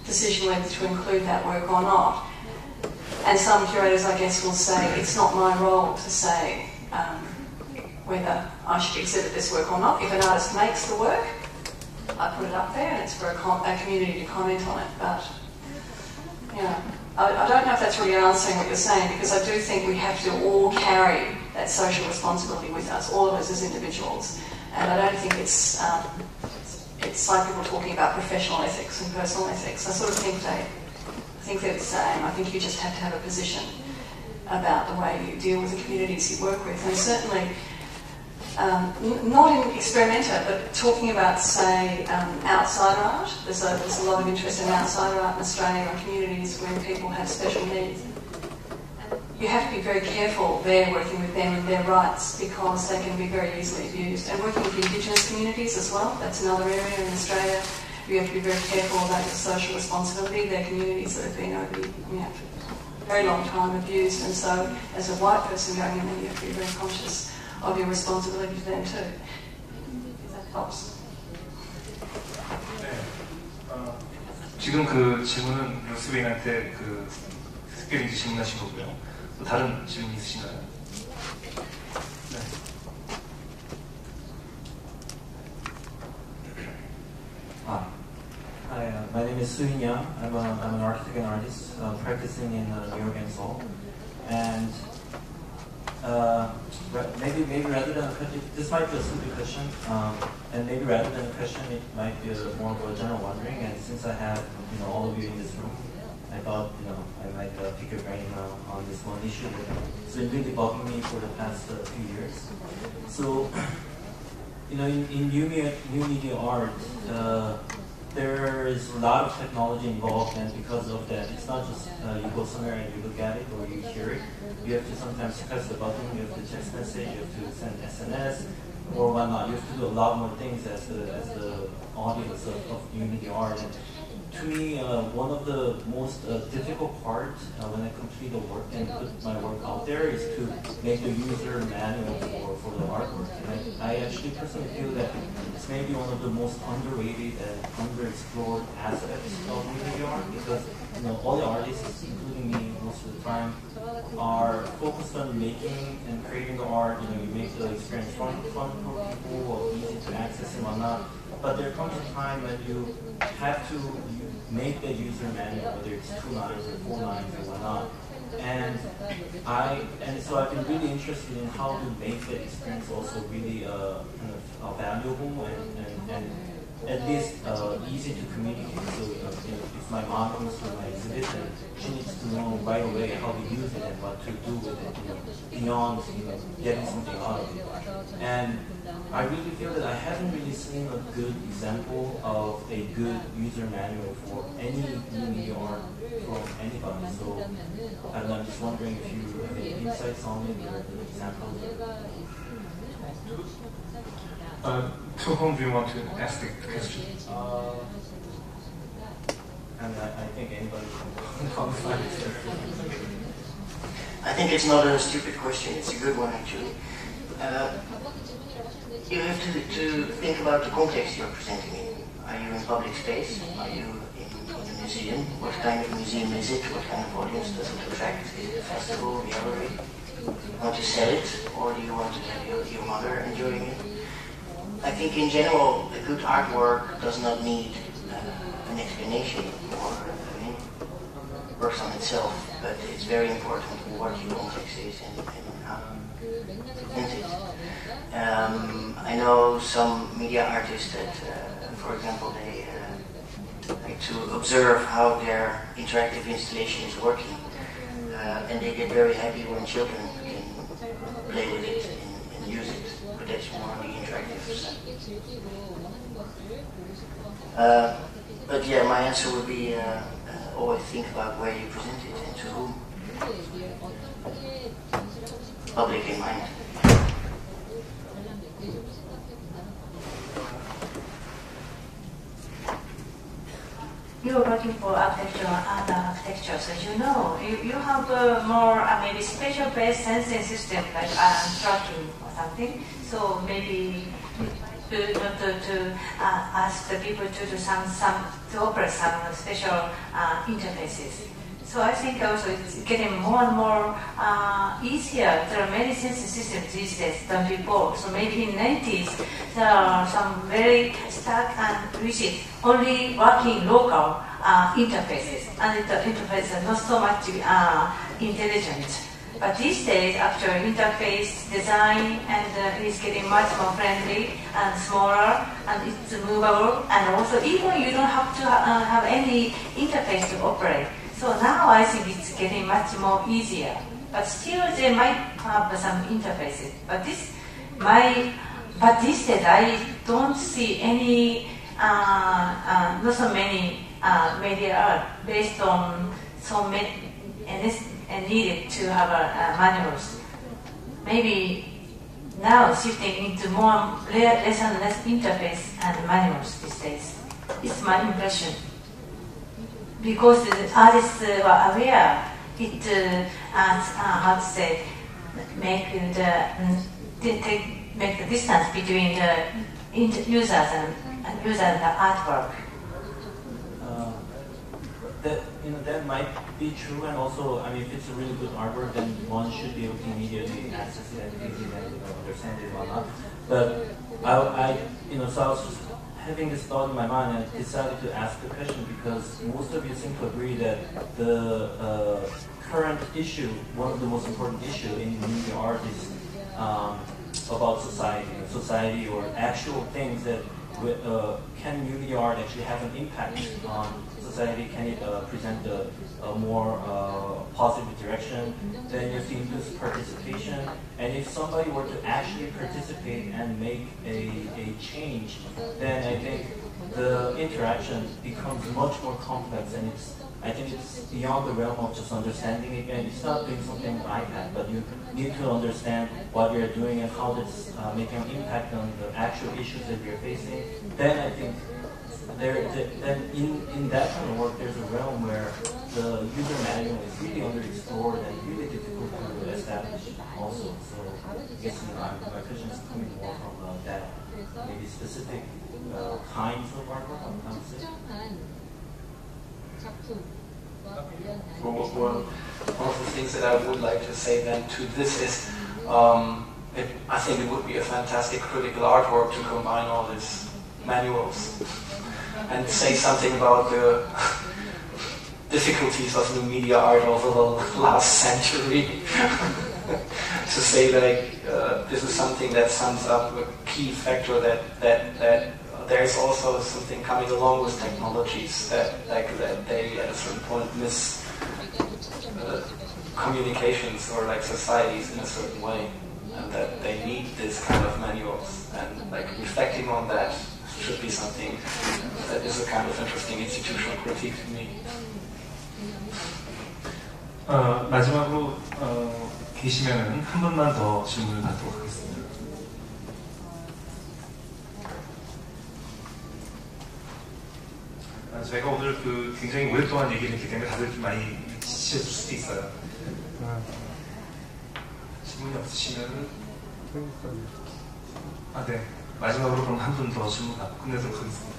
decision whether to include that work or not. And some curators, I guess, will say it's not my role to say whether I should exhibit this work or not. If an artist makes the work, I put it up there and it's for a community to comment on it. But, you know, I don't know if that's really answering what you're saying, because I do think we have to all carry that social responsibility with us, all of us as individuals. And I don't think it's like people talking about professional ethics and personal ethics. I sort of think they're the same. I think you just have to have a position about the way you deal with the communities you work with. And certainly, not in Experimenta, but talking about, say, outsider art. There's a lot of interest in outsider art in Australia and communities where people have special needs. You have to be very careful there working with them and their rights, because they can be very easily abused. And working with Indigenous communities as well, that's another area in Australia. You have to be very careful about your social responsibility. They're communities that have been over a very long time abused, and so as a white person going in there, you have to be very conscious of your responsibility to them too. If that helps. 지금 그 질문은 루스베인한테 그 특별히 질문하신 거고요. 또 다른 질문 있으신가요? 네. Hi, my name is Soo-In Yang. I'm an architect and artist practicing in New York and Seoul. And maybe rather than a question, this might be a simple question, and maybe rather than a question, it might be more of a general wondering. And since I have all of you in this room, I thought I might pick your brain on this one issue that's been really bugging me for the past few years. So, in new media art, there is a lot of technology involved, and because of that, it's not just you go somewhere and you look at it or you hear it. You have to sometimes press the button, you have to text message, you have to send SNS or whatnot. You have to do a lot more things as the audience of new media art. And to me, one of the most difficult parts when I complete the work and put my work out there is to make the user manual for the artwork. And I actually personally feel that it's maybe one of the most underrated and underexplored aspects of new media art, because all the artists, including me, most most of the time are focused on making and creating the art. You know, you make the experience fun for people, or easy to access and whatnot. But there comes a time when you have to make the user manual, whether it's 2 lines or 4 lines or whatnot. And so I've been really interested in how to make that experience also really kind of valuable and at least easy to communicate. So if my mom comes to my exhibition, she needs to know right away how to use it and what to do with it, beyond getting something out of it. And I really feel that I haven't really seen a good example of a good user manual for any new media art from anybody. So I'm just wondering if you have any insights on it or examples. To whom do you want to ask the question? And I think anybody can qualify this. I think it's not a stupid question, it's a good one actually. You have to think about the context you're presenting in. Are you in public space? Are you in a museum? What kind of museum is it? What kind of audience does it attract? Is it a festival, a gallery? Do you want to sell it, or do you want to have your mother enjoying it? I think in general, a good artwork does not need an explanation or works on itself, but it's very important what your context is and how you present it. I know some media artists that, for example, they like to observe how their interactive installation is working, and they get very happy when children can play with it and use it. But that's more on the interactive side. But yeah, my answer would be always think about where you present it and to whom. Public in mind. You're working for architecture and architecture, so you have more maybe special-based sensing system like tracking or something. So maybe to ask the people to do to operate some special interfaces. So I think also it's getting more and more easier. There are many sensing systems these days than before. So maybe in the 90s, there are some very stark and rigid, only working local interfaces. And the interfaces are not so much intelligent. But these days, actually, interface design and is getting much more friendly and smaller, and it's movable. And also, even you don't have to have any interface to operate. So now I think it's getting much more easier. But still, they might have some interfaces. But these days, I don't see any, not so many media art based on so many. And needed to have manuals. Maybe now shifting into more less and less interface and manuals these days. It's my impression. Because the artists were aware, it how to say, make the distance between the users and the artwork. That might be true, and also, I mean, if it's a really good artwork, then one should be able to immediately access it and easily understand it or not. But so I was just having this thought in my mind, and I decided to ask the question because most of you seem to agree that the current issue, one of the most important issue in media art is about society or actual things that can media art actually have an impact on society? Can it present a more positive direction? Then you see this participation. And if somebody were to actually participate and make a change, then I think the interaction becomes much more complex, and I think it's beyond the realm of just understanding it. And it's not doing something on iPad, but you need to understand what you're doing and how it's making an impact on the actual issues that you're facing. Then I think then in that kind of work, there's a realm where the user manual is really underexplored and really difficult to establish also. So I guess my question is coming more from that maybe specific kinds of artwork, I would say. Well, things that I would like to say then to this is, I think it would be a fantastic critical artwork to combine all these manuals and say something about the difficulties of new media art over the last century. To say that this is something that sums up a key factor that there is also something coming along with technologies that they at a certain point miss communications or like societies in a certain way, and that they need this kind of manuals, and like reflecting on that should be something that is a kind of interesting institutional critique to me. 마지막으로 계시면은 한 분만 더 질문을 받도록 하겠습니다. 저희가 오늘 굉장히 오랫동안 얘기를 했기 때문에 다들 좀 많이 지치실 수도 있어요. 질문이 없으시면은 네, 마지막으로 그럼 한 분 더 질문 받고 끝내도록 하겠습니다.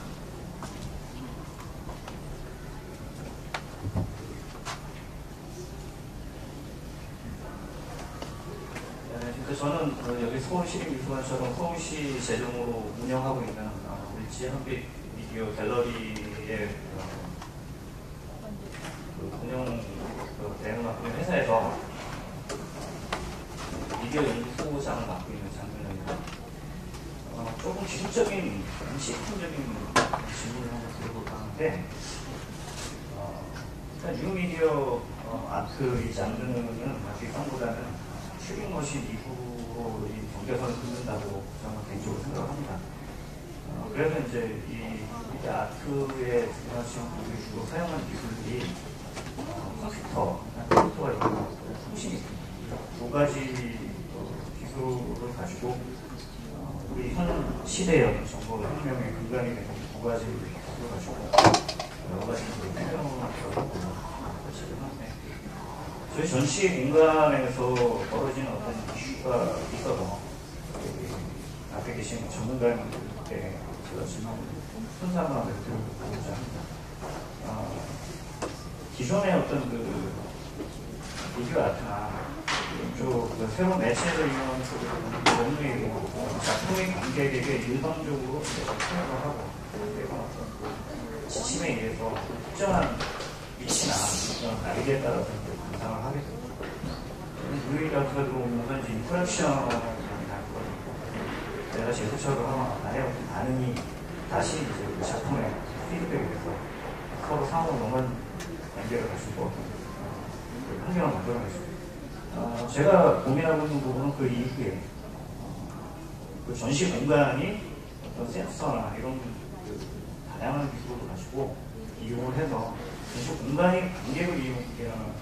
저는 여기 서울시립미술관처럼 서울시 재정으로 운영하고 있는 을지 한빛 미디어 갤러리의 운영 대응 맡고 있는 회사에서 미디어 연구소장을 맡고 있는 장면입니다. 조금 기술적인, 시스템적인 질문을 한번 드려볼까 하는데, 일단 뉴미디어 아트 이 장르는 뒷방보다는 튜링머신 이후로 이 경계선을 긋는다고 저는 개인적으로 생각을 합니다. 그래서 이제 이 아트에 우리 주로 사용하는 기술들이 컴퓨터가 있고 통신이 있습니다. 두 가지 기술을 가지고 우리 현 시대의 정보 혁명의 근간이 되는 두 가지 기술을 가지고 여러 가지 혁명을 겪었고 저희 전시 공간에서 벌어지는 어떤 이슈가 있어서 앞에 계신 전문가님들께 제가 질문 순서만 드려보고자 합니다. 기존의 어떤 미디어 아트나 새로운 매체를 이용한 원리로 작품의 관객에게 일방적으로 표현을 하고 그런 어떤 지침에 의해서 특정한 위치나 그런 아이디어에 따라서 감상을 하게 됩니다. 우리 같은 경우는 이제 인터랙션을 내가 제스처를 하거나 나의 반응이 다시 이제 그 작품의 피드백에 대해서 서로 상호 연관 관계를 가지고 환경을 만들어내죠. 제가 고민하고 있는 부분은 그 이후에 그 전시 공간이 어떤 센서나 이런 다양한 기술을 가지고 이용을 해서 전시 공간이 관객을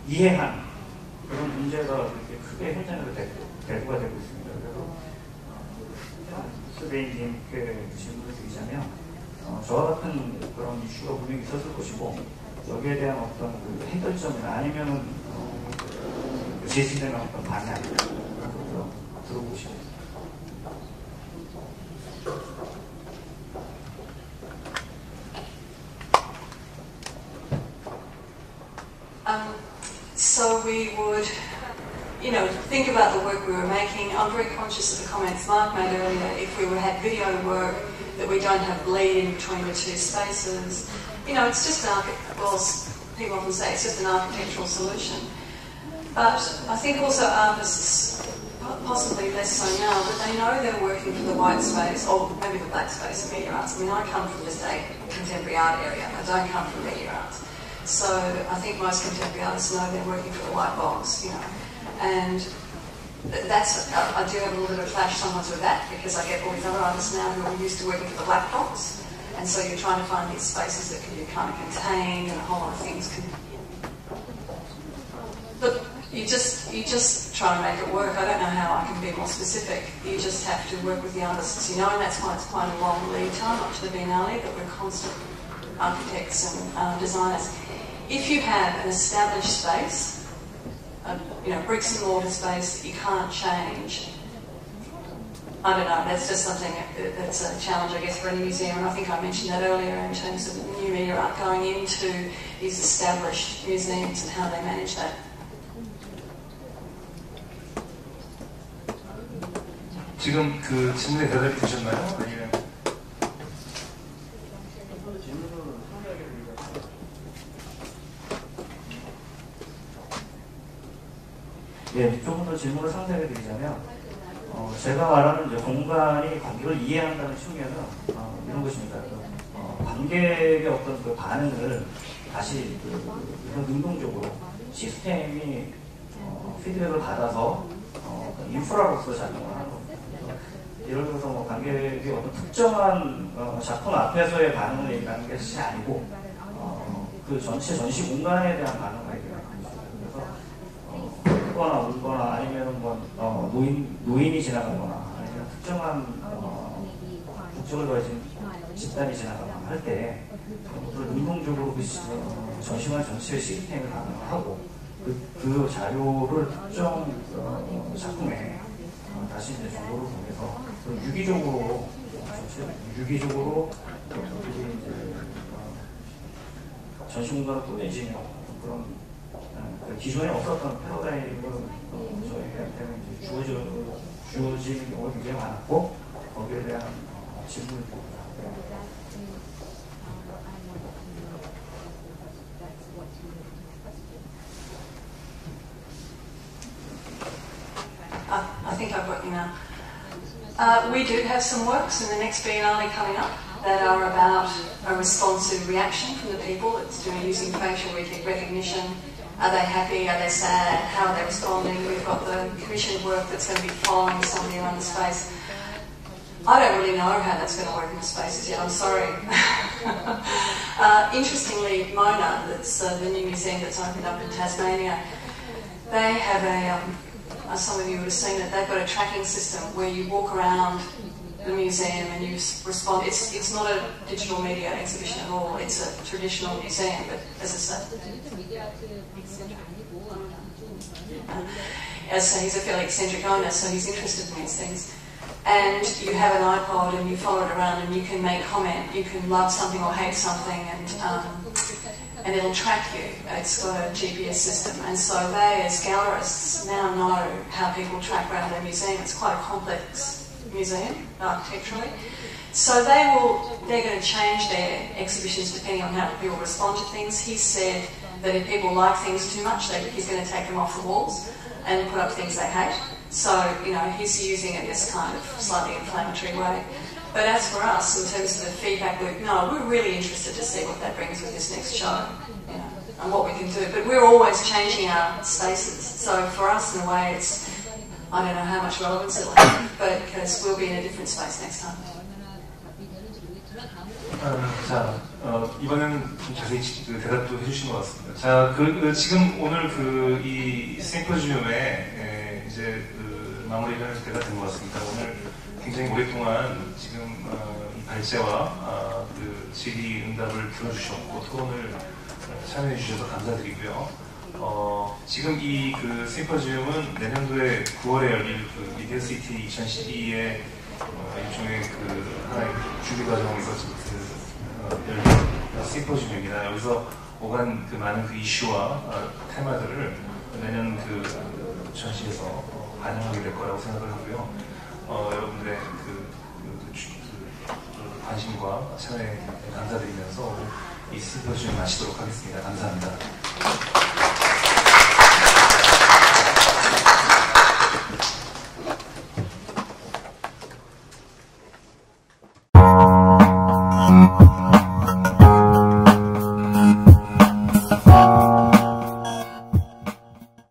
이해한 그런 문제가 이렇게 크게 현장에서 대두가 되고 있습니다. 그래서 스베인님께 질문을 드리자면 저와 같은 그런 이슈가 분명히 있었을 것이고 여기에 대한 어떤 그 해결점이나 아니면은 제시되는 어떤 방향 들어보고 싶습니다. So we would, think about the work we were making. I'm very conscious of the comments Mark made earlier. If we had video work, that we don't have bleed in between the two spaces. It's just people often say it's just an architectural solution. But I think also artists, possibly less so now, but they know they're working for the white space, or maybe the black space of media arts. I mean, I come from just a contemporary art area. I don't come from media arts. So I think most contemporary artists know they're working for the white box, And that's, I do have a little bit of a clash sometimes with that, because I get all these other artists now who are used to working for the black box. And so you're trying to find these spaces that can be kind of contained and a whole lot of things can... But you just try to make it work. I don't know how I can be more specific. You just have to work with the artists, and that's why it's quite a long lead time up to the Biennale, but we're constant architects and designers. If you have an established space, bricks and mortar space that you can't change, I don't know, that's just something that's a challenge, I guess, for any museum, and I think I mentioned that earlier in terms of new media art going into these established museums and how they manage that. 지금 그 질문에 대답이 되셨나요? 아니면 예, 조금 더 질문을 상세하게 드리자면, 제가 말하는 이제 공간이 관객을 이해한다는 측면은 이런 것입니다. 관객의 어떤 그 반응을 다시 이런 능동적으로 시스템이 피드백을 받아서 인프라로서 작용을 하는 겁니다. 예를 들어서 뭐 관객이 어떤 특정한 작품 앞에서의 반응을 얘기하는 것이 아니고 그 전체 전시 공간에 대한 반응을 얘기하는 겁니다. 그래서 울거나 울거나 아니면 뭐 노인이 지나가거나 아니면 특정한 국적을 가진 집단이 지나가거나 할 때 능동적으로 그 전시관 전체의 시스템을 반응을 하고 그 자료를 특정 작품에 다시 이제 정보를 보내서 유기적으로 전시 공간을 꾸며지며 그런 기존에 없었던 패러다임을 저희한테는 주어지는 경우가 굉장히 많았고 거기에 대한 질문을 봅니다. I think I've got you now. We do have some works in the next Biennale coming up that are about a responsive reaction from the people. It's doing using facial recognition. Are they happy? Are they sad? How are they responding? We've got the commissioned work that's going to be following somebody around the space. I don't really know how that's going to work in the spaces yet, I'm sorry. Interestingly, Mona, that's the new museum that's opened up in Tasmania, they have some of you would have seen it, they've got a tracking system where you walk around the museum and you respond. It's not a digital media exhibition at all, it's a traditional museum, but as I say, so he's a fairly eccentric owner, so he's interested in these things. And you have an iPod and you follow it around and you can make comment, you can love something or hate something, and it'll track you. It's got a GPS system, and so they, as gallerists, now know how people track around their museum. It's quite a complex museum architecturally. So they're going to change their exhibitions depending on how people respond to things. He said that if people like things too much, he's going to take them off the walls and put up things they hate. So, he's using it in this kind of slightly inflammatory way. But as for us, in terms of the feedback loop, no, we're really interested to see what that brings with this next show, and what we can do. But we're always changing our spaces. So for us, in a way, it's, I don't know how much relevance it'll have, but because we'll be in a different space next time. 자, 이번에는 좀 자세히 대답도 해주신 것 같습니다. 자, 지금 오늘 이 심포지움에 이제 마무리를 할 때가 된 것 같습니다. 오늘 굉장히 오랫동안 지금 이 발제와 질의응답을 들어주셨고 토론을 참여해 주셔서 감사드리고요. 지금 이 심포지움은 내년도에 9월에 열릴 미디어시티 2012의 일종의 하나의 준비 과정에서 열린 심포지움입니다. 여기서 오간 많은 이슈와 테마들을 내년 전시에서 반영하게 될 거라고 생각을 하고요. 여러분들의 관심과 참여에 감사드리면서 이 심포지움 마치도록 하겠습니다. 감사합니다.